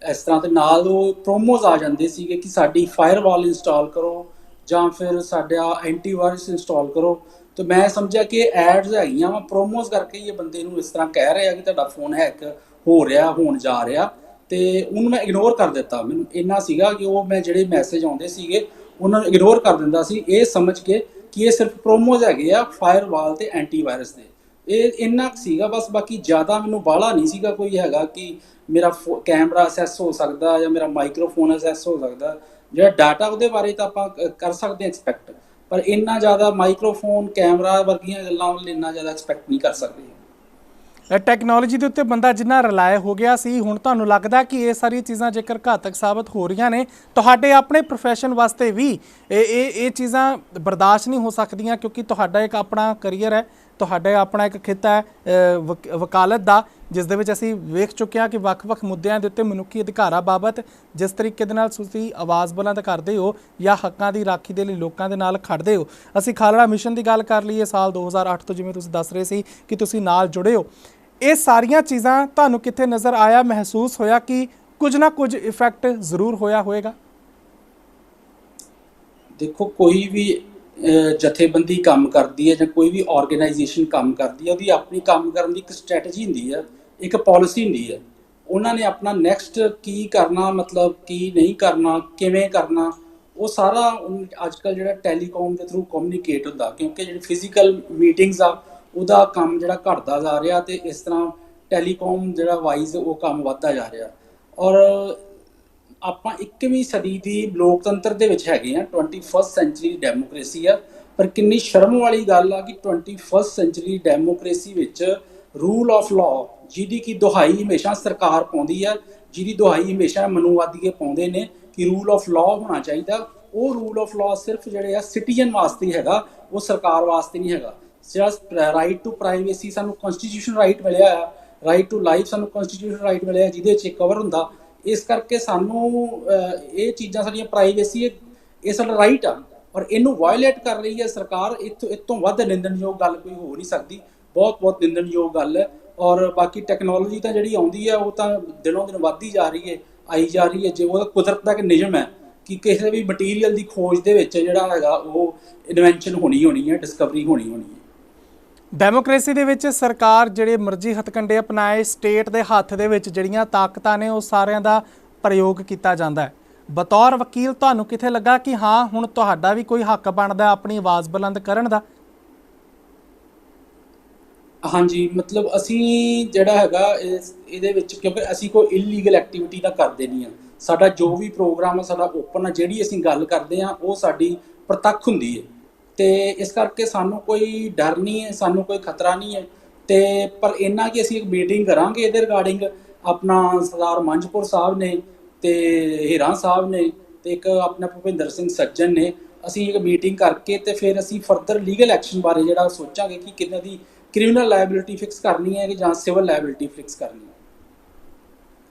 ਇਸ ਤਰ੍ਹਾਂ ਦੇ ਨਾਲ ਉਹ ਪ੍ਰੋਮੋਜ਼ ਆ ਜਾਂਦੇ ਸੀਗੇ ਕਿ ਸਾਡੀ ਫਾਇਰਵਾਲ ਇੰਸਟਾਲ ਕਰੋ ਜਾਂ ਫਿਰ ਸਾਡਾ ਐਂਟੀਵਾਇਰਸ ਇੰਸਟਾਲ ਕਰੋ। तो मैं समझा कि एड्स है वा प्रोमोज करके ये बंदे इस तरह कह रहे हैं कि तुहाडा फोन हैक हो रहा होण जा रहा, तो उन्होंने मैं इग्नोर कर दिता। मैनूं इन्ना सीगा कि वो मैं जिहड़े मैसेज आउंदे सीगे उन्होंने इग्नोर कर दिंदा सी, ये समझ के कि ये सिर्फ प्रोमोज हैगे आ फायरवाल ते एंटीवायरस दे। ये इन्ना सीगा बस, बाकी ज़्यादा मैनूं बाहला नहीं सीगा कोई हैगा कि मेरा कैमरा असैस हो सकदा या मेरा माइक्रोफोन असैस हो सकदा। जिहड़ा डाटा उहदे बारे तां आपां कर सकदे एक्सपैक्ट, पर इन्ना ज़्यादा माइक्रोफोन कैमरा वर्गियां गल्लां इन्ना ज़्यादा एक्सपैक्ट नहीं कर सकते। ਟੈਕਨੋਲੋਜੀ ਦੇ ਉੱਤੇ ਬੰਦਾ ਜਿੰਨਾ ਰਿਲਾਏ ਹੋ ਗਿਆ ਸੀ, ਹੁਣ ਤੁਹਾਨੂੰ ਲੱਗਦਾ ਕਿ ਇਹ ਸਾਰੀਆਂ ਚੀਜ਼ਾਂ ਜੇਕਰ ਘਾਤਕ ਸਾਬਤ ਹੋ ਰਹੀਆਂ ਨੇ, ਤੁਹਾਡੇ ਆਪਣੇ ਪ੍ਰੋਫੈਸ਼ਨ ਵਾਸਤੇ ਵੀ ਇਹ ਚੀਜ਼ਾਂ ਬਰਦਾਸ਼ਤ ਨਹੀਂ ਹੋ ਸਕਦੀਆਂ, ਕਿਉਂਕਿ ਤੁਹਾਡਾ ਇੱਕ ਆਪਣਾ ਕਰੀਅਰ ਹੈ, ਤੁਹਾਡਾ ਆਪਣਾ ਇੱਕ ਖਿੱਤਾ ਹੈ ਵਕਾਲਤ ਦਾ, ਜਿਸ ਦੇ ਵਿੱਚ ਅਸੀਂ ਵੇਖ ਚੁੱਕੇ ਹਾਂ ਕਿ ਵੱਖ-ਵੱਖ ਮੁੱਦਿਆਂ ਦੇ ਉੱਤੇ ਮਨੁੱਖੀ ਅਧਿਕਾਰਾਂ ਬਾਬਤ ਜਿਸ ਤਰੀਕੇ ਦੇ ਨਾਲ ਤੁਸੀਂ ਆਵਾਜ਼ ਬੁਲੰਦ ਕਰਦੇ ਹੋ ਜਾਂ ਹੱਕਾਂ ਦੀ ਰਾਖੀ ਦੇ ਲਈ ਲੋਕਾਂ ਦੇ ਨਾਲ ਖੜਦੇ ਹੋ। ਅਸੀਂ ਖਾਲੜਾ ਮਿਸ਼ਨ ਦੀ ਗੱਲ ਕਰ ਲਈਏ, ਸਾਲ 2008 ਤੋਂ ਜਿਵੇਂ ਤੁਸੀਂ ਦੱਸ ਰਹੇ ਸੀ ਕਿ ਤੁਸੀਂ ਨਾਲ ਜੁੜੇ ਹੋ, ਇਹ ਸਾਰੀਆਂ ਚੀਜ਼ਾਂ ਤੁਹਾਨੂੰ ਕਿੱਥੇ ਨਜ਼ਰ ਆਇਆ, ਮਹਿਸੂਸ ਹੋਇਆ ਕਿ ਕੁਝ ਨਾ ਕੁਝ ਇਫੈਕਟ ਜ਼ਰੂਰ ਹੋਇਆ ਹੋਏਗਾ? ਦੇਖੋ, ਕੋਈ ਵੀ ਜਥੇਬੰਦੀ ਕੰਮ ਕਰਦੀ ਹੈ ਜਾਂ ਕੋਈ ਵੀ ਆਰਗੇਨਾਈਜੇਸ਼ਨ ਕੰਮ ਕਰਦੀ ਹੈ, ਉਹਦੀ ਆਪਣੀ ਕੰਮ ਕਰਨ ਦੀ ਇੱਕ ਸਟ੍ਰੈਟਜੀ ਹੁੰਦੀ ਹੈ, ਇੱਕ ਪਾਲਿਸੀ ਹੁੰਦੀ ਹੈ। ਉਹਨਾਂ ਨੇ ਆਪਣਾ ਨੈਕਸਟ ਕੀ ਕਰਨਾ, ਮਤਲਬ ਕੀ ਨਹੀਂ ਕਰਨਾ, ਕਿਵੇਂ ਕਰਨਾ, ਉਹ ਸਾਰਾ ਅੱਜ ਕੱਲ੍ਹ ਜਿਹੜਾ ਟੈਲੀਕਾਮ ਦੇ ਥਰੂ ਕਮਿਊਨੀਕੇਟ ਹੁੰਦਾ, ਕਿਉਂਕਿ ਜਿਹੜੀ ਫਿਜ਼ੀਕਲ ਮੀਟਿੰਗਸ ਆ ਉਹਦਾ ਕੰਮ ਜਿਹੜਾ ਘਟਦਾ ਜਾ ਰਿਹਾ, ਤੇ ਇਸ ਤਰ੍ਹਾਂ ਟੈਲੀਕਾਮ ਜਿਹੜਾ ਵਾਈਜ਼ ਉਹ ਕੰਮ ਵੱਧਦਾ ਜਾ ਰਿਹਾ। ਔਰ ਆਪਾਂ 21ਵੀਂ ਸਦੀ ਦੀ ਲੋਕਤੰਤਰ ਦੇ ਵਿੱਚ ਹੈਗੇ ਆ, 21st ਸੈਂਚੁਰੀ ਡੈਮੋਕ੍ਰੇਸੀ ਆ, ਪਰ ਕਿੰਨੀ ਸ਼ਰਮ ਵਾਲੀ ਗੱਲ ਆ ਕਿ 21st ਸੈਂਚੁਰੀ ਡੈਮੋਕ੍ਰੇਸੀ ਵਿੱਚ ਰੂਲ ਆਫ ਲਾਅ, ਜਿਹਦੀ ਕਿ ਦੁਹਾਈ ਹਮੇਸ਼ਾ ਸਰਕਾਰ ਪਾਉਂਦੀ ਆ, ਜਿਹਦੀ ਦੁਹਾਈ ਹਮੇਸ਼ਾ ਮਨੂਵਾਦੀਏ ਪਾਉਂਦੇ ਨੇ ਕਿ ਰੂਲ ਆਫ ਲਾਅ ਹੋਣਾ ਚਾਹੀਦਾ, ਉਹ ਰੂਲ ਆਫ ਲਾਅ ਸਿਰਫ ਜਿਹੜੇ ਆ ਸਿਟੀਜ਼ਨ ਵਾਸਤੇ ਹੈਗਾ, ਉਹ ਸਰਕਾਰ ਵਾਸਤੇ ਨਹੀਂ ਹੈਗਾ। ਜਿਹੜਾ ਰਾਈਟ ਟੂ ਪ੍ਰਾਈਵੇਸੀ ਸਾਨੂੰ ਕਨਸਟੀਟਿਊਸ਼ਨ ਰਾਈਟ ਮਿਲਿਆ ਆ, ਰਾਈਟ ਟੂ ਲਾਈਫ ਸਾਨੂੰ ਕਨਸਟੀਟਿਊਸ਼ਨ ਰਾਈਟ ਮਿਲਿਆ, ਜਿਹਦੇ ਵਿੱਚ ਕਵਰ ਹੁੰਦਾ। ਇਸ ਕਰਕੇ ਸਾਨੂੰ ਇਹ ਚੀਜ਼ਾਂ ਸਾਡੀਆਂ ਪ੍ਰਾਈਵੇਸੀ, ਇਹ ਸਾਡਾ ਰਾਈਟ ਆ, ਔਰ ਇਹਨੂੰ ਵਾਇਲੇਟ ਕਰ ਰਹੀ ਹੈ ਸਰਕਾਰ। ਇਸ ਤੋਂ ਵੱਧ ਨਿੰਦਣਯੋਗ ਗੱਲ ਕੋਈ ਹੋ ਨਹੀਂ ਸਕਦੀ, ਬਹੁਤ ਨਿੰਦਣਯੋਗ ਗੱਲ ਹੈ। ਔਰ ਬਾਕੀ ਟੈਕਨੋਲੋਜੀ ਤਾਂ ਜਿਹੜੀ ਆਉਂਦੀ ਹੈ ਉਹ ਤਾਂ ਦਿਨੋਂ ਦਿਨ ਵੱਧਦੀ ਜਾ ਰਹੀ ਹੈ, ਆਈ ਜਾ ਰਹੀ ਹੈ। ਜੇ ਉਹਦਾ ਕੁਦਰਤ ਦਾ ਇੱਕ ਨਿਯਮ ਹੈ ਕਿ ਕਿਸੇ ਵੀ ਮਟੀਰੀਅਲ ਦੀ ਖੋਜ ਦੇ ਵਿੱਚ ਜਿਹੜਾ ਹੈਗਾ ਉਹ ਇਨਵੈਂਸ਼ਨ ਹੋਣੀ ਹੈ, ਡਿਸਕਵਰੀ ਹੋਣੀ ਹੈ। ਡੈਮੋਕ੍ਰੇਸੀ ਦੇ ਵਿੱਚ ਸਰਕਾਰ ਜਿਹੜੇ ਮਰਜ਼ੀ ਹੱਥਕੰਡੇ ਅਪਣਾਏ, ਸਟੇਟ ਦੇ ਹੱਥ ਦੇ ਵਿੱਚ ਜਿਹੜੀਆਂ ਤਾਕਤਾਂ ਨੇ ਉਹ ਸਾਰਿਆਂ ਦਾ ਪ੍ਰਯੋਗ ਕੀਤਾ ਜਾਂਦਾ ਹੈ। ਬਤੌਰ ਵਕੀਲ ਤੁਹਾਨੂੰ ਕਿੱਥੇ ਲੱਗਾ ਕਿ ਹਾਂ ਹੁਣ ਤੁਹਾਡਾ ਵੀ ਕੋਈ ਹੱਕ ਬਣਦਾ ਆਪਣੀ ਆਵਾਜ਼ ਬੁਲੰਦ ਕਰਨ ਦਾ? ਹਾਂਜੀ, ਮਤਲਬ ਅਸੀਂ ਜਿਹੜਾ ਹੈਗਾ ਇਹਦੇ ਵਿੱਚ, ਕਿਉਂਕਿ ਅਸੀਂ ਕੋਈ ਇਲੀਗਲ ਐਕਟੀਵਿਟੀ ਤਾਂ ਕਰਦੇ ਨਹੀਂ ਆ, ਸਾਡਾ ਜੋ ਵੀ ਪ੍ਰੋਗਰਾਮ ਆ ਸਾਡਾ ਓਪਨ ਆ, ਜਿਹੜੀ ਅਸੀਂ ਗੱਲ ਕਰਦੇ ਆ ਉਹ ਸਾਡੀ ਪ੍ਰਤੱਖ ਹੁੰਦੀ ਹੈ, ਤੇ ਇਸ ਕਰਕੇ ਸਾਨੂੰ ਕੋਈ ਡਰ ਨਹੀਂ ਹੈ, ਸਾਨੂੰ ਕੋਈ ਖਤਰਾ ਨਹੀਂ ਹੈ। ਤੇ ਪਰ ਇੰਨਾ ਕਿ ਅਸੀਂ ਇੱਕ ਮੀਟਿੰਗ ਕਰਾਂਗੇ ਇਹਦੇ ਰਿਗਾਰਡਿੰਗ, ਆਪਣਾ ਸਰਦਾਰ ਮੰਝਪੁਰ ਸਾਹਿਬ ਨੇ ਤੇ ਹੀਰਾ ਸਾਹਿਬ ਨੇ ਤੇ ਇੱਕ ਆਪਣਾ ਭੁਪਿੰਦਰ ਸਿੰਘ ਸੱਜਣ ਨੇ, ਅਸੀਂ ਇੱਕ ਮੀਟਿੰਗ ਕਰਕੇ ਤੇ ਫਿਰ ਅਸੀਂ ਫਰਦਰ ਲੀਗਲ ਐਕਸ਼ਨ ਬਾਰੇ ਜਿਹੜਾ ਸੋਚਾਂਗੇ ਕਿ ਕਿੰਨੇ ਦੀ ਕ੍ਰਿਮੀਨਲ ਲਾਇਬਿਲਿਟੀ ਫਿਕਸ ਕਰਨੀ ਹੈ ਕਿ ਜਾਂ ਸਿਵਲ ਲਾਇਬਿਲਿਟੀ ਫਿਕਸ ਕਰਨੀ ਹੈ।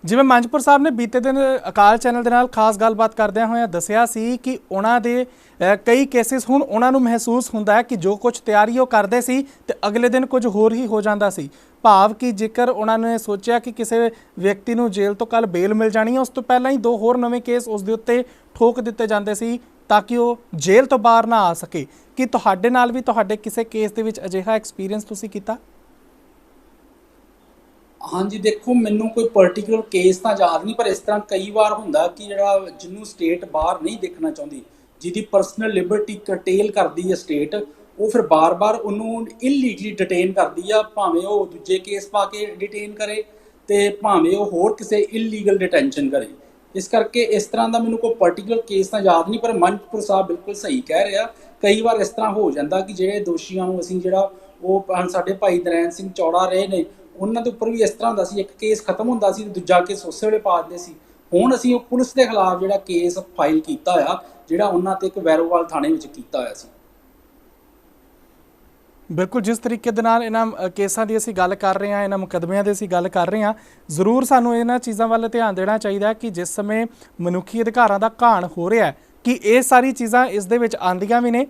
ਜਿਵੇਂ ਮੰਝਪੁਰ ਸਾਹਿਬ ਨੇ ਬੀਤੇ ਦਿਨ ਅਕਾਲ ਚੈਨਲ ਦੇ ਨਾਲ ਖਾਸ ਗੱਲਬਾਤ ਕਰਦਿਆਂ ਹੋਇਆਂ ਦੱਸਿਆ ਸੀ ਕਿ ਉਹਨਾਂ ਦੇ ਕਈ ਕੇਸਿਸ ਹੁਣ ਉਹਨਾਂ ਨੂੰ ਮਹਿਸੂਸ ਹੁੰਦਾ ਹੈ ਕਿ ਜੋ ਕੁਝ ਤਿਆਰੀ ਉਹ ਕਰਦੇ ਸੀ ਤੇ ਅਗਲੇ ਦਿਨ ਕੁਝ ਹੋਰ ਹੀ ਹੋ ਜਾਂਦਾ ਸੀ। ਭਾਵ ਕਿ ਜੇਕਰ ਉਹਨਾਂ ਨੇ ਸੋਚਿਆ ਕਿ ਕਿਸੇ ਵਿਅਕਤੀ ਨੂੰ ਜੇਲ੍ਹ ਤੋਂ ਕੱਲ੍ਹ ਬੇਲ ਮਿਲ ਜਾਣੀ ਹੈ, ਉਸ ਤੋਂ ਪਹਿਲਾਂ ਹੀ 2 ਹੋਰ ਨਵੇਂ ਕੇਸ ਉਸ ਦੇ ਉੱਤੇ ਠੋਕ ਦਿੱਤੇ ਜਾਂਦੇ ਸੀ ਤਾਂ ਕਿ ਉਹ ਜੇਲ੍ਹ ਤੋਂ ਬਾਹਰ ਨਾ ਆ ਸਕੇ। ਕਿ ਤੁਹਾਡੇ ਨਾਲ ਵੀ ਤੁਹਾਡੇ ਕਿਸੇ ਕੇਸ ਦੇ ਵਿੱਚ ਅਜਿਹਾ ਐਕਸਪੀਰੀਅੰਸ ਤੁਸੀਂ ਕੀਤਾ? ਹਾਂਜੀ, ਦੇਖੋ ਮੈਨੂੰ ਕੋਈ ਪਰਟੀਕੂਲਰ ਕੇਸ ਤਾਂ ਯਾਦ ਨਹੀਂ, ਪਰ ਇਸ ਤਰ੍ਹਾਂ ਕਈ ਵਾਰ ਹੁੰਦਾ ਕਿ ਜਿਹੜਾ ਜਿਹਨੂੰ ਸਟੇਟ ਬਾਹਰ ਨਹੀਂ ਦੇਖਣਾ ਚਾਹੁੰਦੀ, ਜਿਹਦੀ ਪਰਸਨਲ ਲਿਬਰਟੀ ਕਰਟੇਲ ਕਰਦੀ ਹੈ ਸਟੇਟ, ਉਹ ਫਿਰ ਬਾਰ-ਬਾਰ ਉਹਨੂੰ ਇਲੀਗਲੀ ਡਿਟੇਨ ਕਰਦੀ ਆ, ਭਾਵੇਂ ਉਹ ਦੂਜੇ ਕੇਸ ਪਾ ਕੇ ਡਿਟੇਨ ਕਰੇ ਤੇ ਭਾਵੇਂ ਉਹ ਹੋਰ ਕਿਸੇ ਇਲੀਗਲ ਡਿਟੈਂਸ਼ਨ ਕਰੇ। ਇਸ ਕਰਕੇ ਇਸ ਤਰ੍ਹਾਂ ਦਾ ਮੈਨੂੰ ਕੋਈ ਪਾਰਟਿਕੂਲਰ ਕੇਸ ਤਾਂ ਯਾਦ ਨਹੀਂ, ਪਰ ਮਨਪੁਰ ਸਾਹਿਬ ਬਿਲਕੁਲ ਸਹੀ ਕਹਿ ਰਿਹਾ। ਕਈ ਵਾਰ ਇਸ ਤਰ੍ਹਾਂ ਹੋ ਜਾਂਦਾ ਕਿ ਜਿਹੜੇ ਦੋਸ਼ੀਆਂ ਨੂੰ ਅਸੀਂ ਜਿਹੜਾ ਉਹ ਸਾਡੇ ਭਾਈ ਨਰੈਣ ਸਿੰਘ ਚੌੜਾ ਰਹੇ ਨੇ, ਉਹਨਾਂ ਦੇ ਉੱਪਰ ਵੀ ਇਸ ਤਰ੍ਹਾਂ ਹੁੰਦਾ ਸੀ, ਇੱਕ ਕੇਸ ਖਤਮ ਹੁੰਦਾ ਸੀ, ਦੂਜਾ ਕੇਸ ਉਸੇ ਵੇਲੇ ਪਾ ਦਿੰਦੇ ਸੀ। ਹੁਣ ਅਸੀਂ ਉਹ ਪੁਲਿਸ ਦੇ ਖਿਲਾਫ ਜਿਹੜਾ ਕੇਸ ਫਾਈਲ ਕੀਤਾ ਹੋਇਆ, ਜਿਹੜਾ ਉਹਨਾਂ ਤੇ ਇੱਕ ਵੈਰੋਵਾਲ ਥਾਣੇ ਵਿੱਚ ਕੀਤਾ ਹੋਇਆ ਸੀ। ਬਿਲਕੁਲ, ਜਿਸ ਤਰੀਕੇ ਦੇ ਨਾਲ ਇਹਨਾਂ ਕੇਸਾਂ ਦੀ ਅਸੀਂ ਗੱਲ ਕਰ ਰਹੇ ਹਾਂ, ਇਹਨਾਂ ਮੁਕੱਦਮਿਆਂ ਦੀ ਅਸੀਂ ਗੱਲ ਕਰ ਰਹੇ ਹਾਂ, ਜ਼ਰੂਰ ਸਾਨੂੰ ਇਹਨਾਂ ਚੀਜ਼ਾਂ ਵੱਲ ਧਿਆਨ ਦੇਣਾ ਚਾਹੀਦਾ ਕਿ ਜਿਸ ਸਮੇਂ ਮਨੁੱਖੀ ਅਧਿਕਾਰਾਂ ਦਾ ਘਾਣ ਹੋ ਰਿਹਾ ਕਿ ਇਹ ਸਾਰੀ ਚੀਜ਼ਾਂ ਇਸ ਦੇ ਵਿੱਚ ਆਉਂਦੀਆਂ ਵੀ ਨੇ।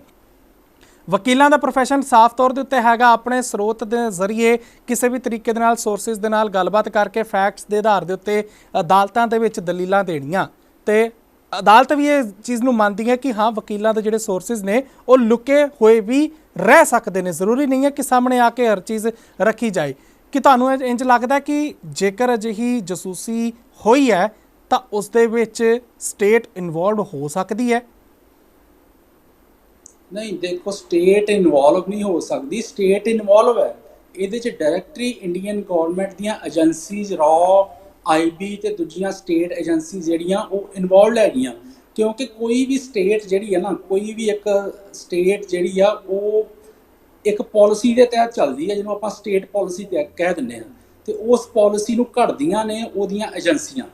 ਵਕੀਲਾਂ ਦਾ ਪ੍ਰੋਫੈਸ਼ਨ ਸਾਫ਼ ਤੌਰ ਦੇ ਉੱਤੇ ਹੈਗਾ ਆਪਣੇ ਸਰੋਤ ਦੇ ਜ਼ਰੀਏ ਕਿਸੇ ਵੀ ਤਰੀਕੇ ਦੇ ਨਾਲ ਸੋਰਸਿਸ ਦੇ ਨਾਲ ਗੱਲਬਾਤ ਕਰਕੇ ਫੈਕਟਸ ਦੇ ਆਧਾਰ ਦੇ ਉੱਤੇ ਅਦਾਲਤਾਂ ਦੇ ਵਿੱਚ ਦਲੀਲਾਂ ਦੇਣੀਆਂ, ਤੇ ਅਦਾਲਤ ਵੀ ਇਹ ਚੀਜ਼ ਨੂੰ ਮੰਨਦੀ ਹੈ ਕਿ ਹਾਂ ਵਕੀਲਾਂ ਦੇ ਜਿਹੜੇ ਸੋਰਸਿਸ ਨੇ ਉਹ ਲੁਕੇ ਹੋਏ ਵੀ ਰਹਿ ਸਕਦੇ ਨੇ। ਜ਼ਰੂਰੀ ਨਹੀਂ ਹੈ ਕਿ ਸਾਹਮਣੇ ਆ ਕੇ ਹਰ ਚੀਜ਼ ਰੱਖੀ ਜਾਏ। ਕਿ ਤੁਹਾਨੂੰ ਇੰਜ ਲੱਗਦਾ ਕਿ ਜੇਕਰ ਅਜਿਹੀ ਜਸੂਸੀ ਹੋਈ ਹੈ ਤਾਂ ਉਸ ਦੇ ਵਿੱਚ ਸਟੇਟ ਇਨਵੋਲਵ ਹੋ ਸਕਦੀ ਹੈ? ਨਹੀਂ, ਦੇਖੋ ਸਟੇਟ ਇਨਵੋਲਵ ਨਹੀਂ ਹੋ ਸਕਦੀ, ਸਟੇਟ ਇਨਵੋਲਵ ਹੈ ਇਹਦੇ 'ਚ। ਡਾਇਰੈਕਟਰੀ ਇੰਡੀਅਨ ਗੌਰਨਮੈਂਟ ਦੀਆਂ ਏਜੰਸੀਜ਼, ਰॉ, ਆਈਬੀ ਤੇ ਦੂਜੀਆਂ ਸਟੇਟ ਏਜੰਸੀਜ਼ ਜਿਹੜੀਆਂ ਉਹ ਇਨਵੋਲਵ ਹੈਗੀਆਂ। ਕਿਉਂਕਿ ਕੋਈ ਵੀ ਸਟੇਟ ਜਿਹੜੀ ਹੈ ਨਾ, ਕੋਈ ਵੀ ਇੱਕ ਸਟੇਟ ਜਿਹੜੀ ਆ ਉਹ ਇੱਕ ਪਾਲਿਸੀ ਦੇ ਤਹਿਤ ਚੱਲਦੀ ਹੈ, ਜਿਹਨੂੰ ਆਪਾਂ ਸਟੇਟ ਪਾਲਿਸੀ ਕਹਿ ਦਿੰਦੇ ਹਾਂ। ਤੇ ਉਸ ਪਾਲਿਸੀ ਨੂੰ ਘੜਦੀਆਂ ਨੇ ਉਹਦੀਆਂ ਏਜੰਸੀਆਂ।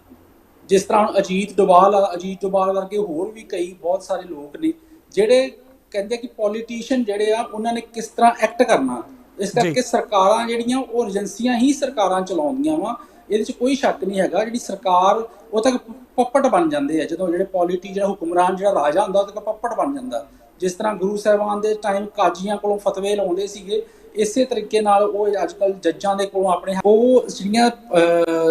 ਜਿਸ ਤਰ੍ਹਾਂ ਅਜੀਤ ਡੋਭਾਲ ਵਰਗੇ ਹੋਰ ਵੀ ਕਈ ਬਹੁਤ ਸਾਰੇ ਲੋਕ ਨੇ ਜਿਹੜੇ ਕਹਿੰਦੇ ਕਿ ਪੋਲੀਟੀਸ਼ੀਅਨ ਜਿਹੜੇ ਆ ਉਹਨਾਂ ਨੇ ਕਿਸ ਤਰ੍ਹਾਂ ਐਕਟ ਕਰਨਾ। ਇਸ ਕਰਕੇ ਸਰਕਾਰਾਂ ਜਿਹੜੀਆਂ ਉਹ ਏਜੰਸੀਆਂ ਹੀ ਸਰਕਾਰਾਂ ਚਲਾਉਂਦੀਆਂ ਵਾ, ਇਹਦੇ 'ਚ ਕੋਈ ਸ਼ੱਕ ਨਹੀਂ ਹੈਗਾ। ਜਿਹੜੀ ਸਰਕਾਰ ਉਹ ਤੱਕ ਪੱਪਟ ਬਣ ਜਾਂਦੇ ਆ, ਜਦੋਂ ਜਿਹੜੇ ਜਿਹੜਾ ਹੁਕਮਰਾਨ ਜਿਹੜਾ ਰਾਜਾ ਹੁੰਦਾ ਉਹ ਤੱਕ ਪੱਪਟ ਬਣ ਜਾਂਦਾ। ਜਿਸ ਤਰ੍ਹਾਂ ਗੁਰੂ ਸਾਹਿਬਾਨ ਦੇ ਟਾਈਮ ਕਾਜ਼ੀਆਂ ਕੋਲੋਂ ਫਤਵੇ ਲਾਉਂਦੇ ਸੀਗੇ, ਇਸੇ ਤਰੀਕੇ ਨਾਲ ਉਹ ਅੱਜ ਕੱਲ੍ਹ ਜੱਜਾਂ ਦੇ ਕੋਲੋਂ ਆਪਣੇ ਉਹ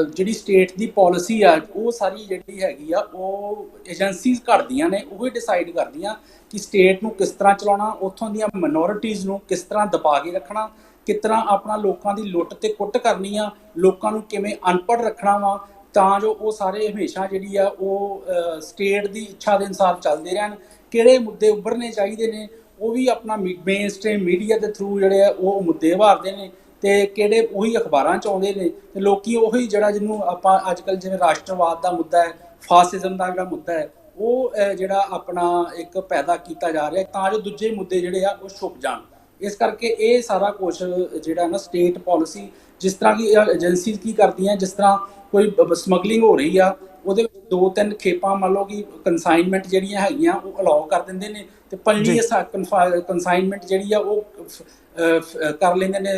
ਜਿਹੜੀ ਸਟੇਟ ਦੀ ਪਾਲਿਸੀ ਆ ਉਹ ਸਾਰੀ ਜਿਹੜੀ ਹੈਗੀ ਆ ਉਹ ਏਜੰਸੀਜ਼ ਘੜਦੀਆਂ ਨੇ, ਉਹ ਹੀ ਡਿਸਾਈਡ ਕਰਦੀਆਂ ਕਿ ਸਟੇਟ ਨੂੰ ਕਿਸ ਤਰ੍ਹਾਂ ਚਲਾਉਣਾ, ਉੱਥੋਂ ਦੀਆਂ ਮਾਈਨੋਰਿਟੀਜ਼ ਨੂੰ ਕਿਸ ਤਰ੍ਹਾਂ ਦਬਾ ਕੇ ਰੱਖਣਾ, ਕਿਸ ਤਰ੍ਹਾਂ ਆਪਣਾ ਲੋਕਾਂ ਦੀ ਲੁੱਟ ਤੇ ਕੁੱਟ ਕਰਨੀ ਆ, ਲੋਕਾਂ ਨੂੰ ਕਿਵੇਂ ਅਨਪੜ੍ਹ ਰੱਖਣਾ ਵਾ, ਤਾਂ ਜੋ ਉਹ ਸਾਰੇ ਹਮੇਸ਼ਾ ਜਿਹੜੀ ਆ ਉਹ ਸਟੇਟ ਦੀ ਇੱਛਾ ਦੇ ਅਨੁਸਾਰ ਚੱਲਦੇ ਰਹਿਣ। ਕਿਹੜੇ ਮੁੱਦੇ ਉੱਭਰਨੇ ਚਾਹੀਦੇ ਨੇ ਉਹ ਵੀ ਆਪਣਾ ਮੇਨ ਸਟ੍ਰੀਮ ਮੀਡੀਆ ਦੇ ਥਰੂ ਜਿਹੜੇ ਆ ਉਹ ਮੁੱਦੇ ਉਭਾਰਦੇ ਨੇ, ਤੇ ਕਿਹੜੇ ਉਹੀ ਅਖਬਾਰਾਂ 'ਚ ਆਉਂਦੇ ਨੇ। ਤੇ ਲੋਕੀ ਉਹੀ ਜਿਹੜਾ ਜਿਹਨੂੰ ਆਪਾਂ ਅੱਜ ਕੱਲ੍ਹ ਜਿਵੇਂ ਰਾਸ਼ਟਰਵਾਦ ਦਾ ਮੁੱਦਾ ਹੈ, ਫਾਸਿਜ਼ਮ ਦਾ ਜਿਹੜਾ ਮੁੱਦਾ ਹੈ, ਉਹ ਜਿਹੜਾ ਆਪਣਾ ਇੱਕ ਪੈਦਾ ਕੀਤਾ ਜਾ ਰਿਹਾ ਤਾਂ ਜੋ ਦੂਜੇ ਮੁੱਦੇ ਜਿਹੜੇ ਆ ਉਹ ਛੁਪ ਜਾਣ। ਇਸ ਕਰਕੇ ਇਹ ਸਾਰਾ ਕੁਛ ਜਿਹੜਾ ਨਾ ਸਟੇਟ ਪਾਲਿਸੀ, ਜਿਸ ਤਰ੍ਹਾਂ ਕਿ ਏਜੰਸੀਜ਼ ਕੀ ਕਰਦੀਆਂ, ਜਿਸ ਤਰ੍ਹਾਂ ਕੋਈ ਸਮਗਲਿੰਗ ਹੋ ਰਹੀ ਆ ਉਹਦੇ ਵਿੱਚ 2-3 ਖੇਪਾਂ ਮੰਨ ਲਓ ਕਿ ਕੰਸਾਈਨਮੈਂਟ ਜਿਹੜੀਆਂ ਹੈਗੀਆਂ ਉਹ ਅਲਾਓ ਕਰ ਦਿੰਦੇ ਨੇ, ਤੇ ਪੰਜਵੀਂ ਕੰਸਾਈਨਮੈਂਟ ਜਿਹੜੀ ਆ ਉਹ ਕਰ ਲੈਂਦੇ ਨੇ,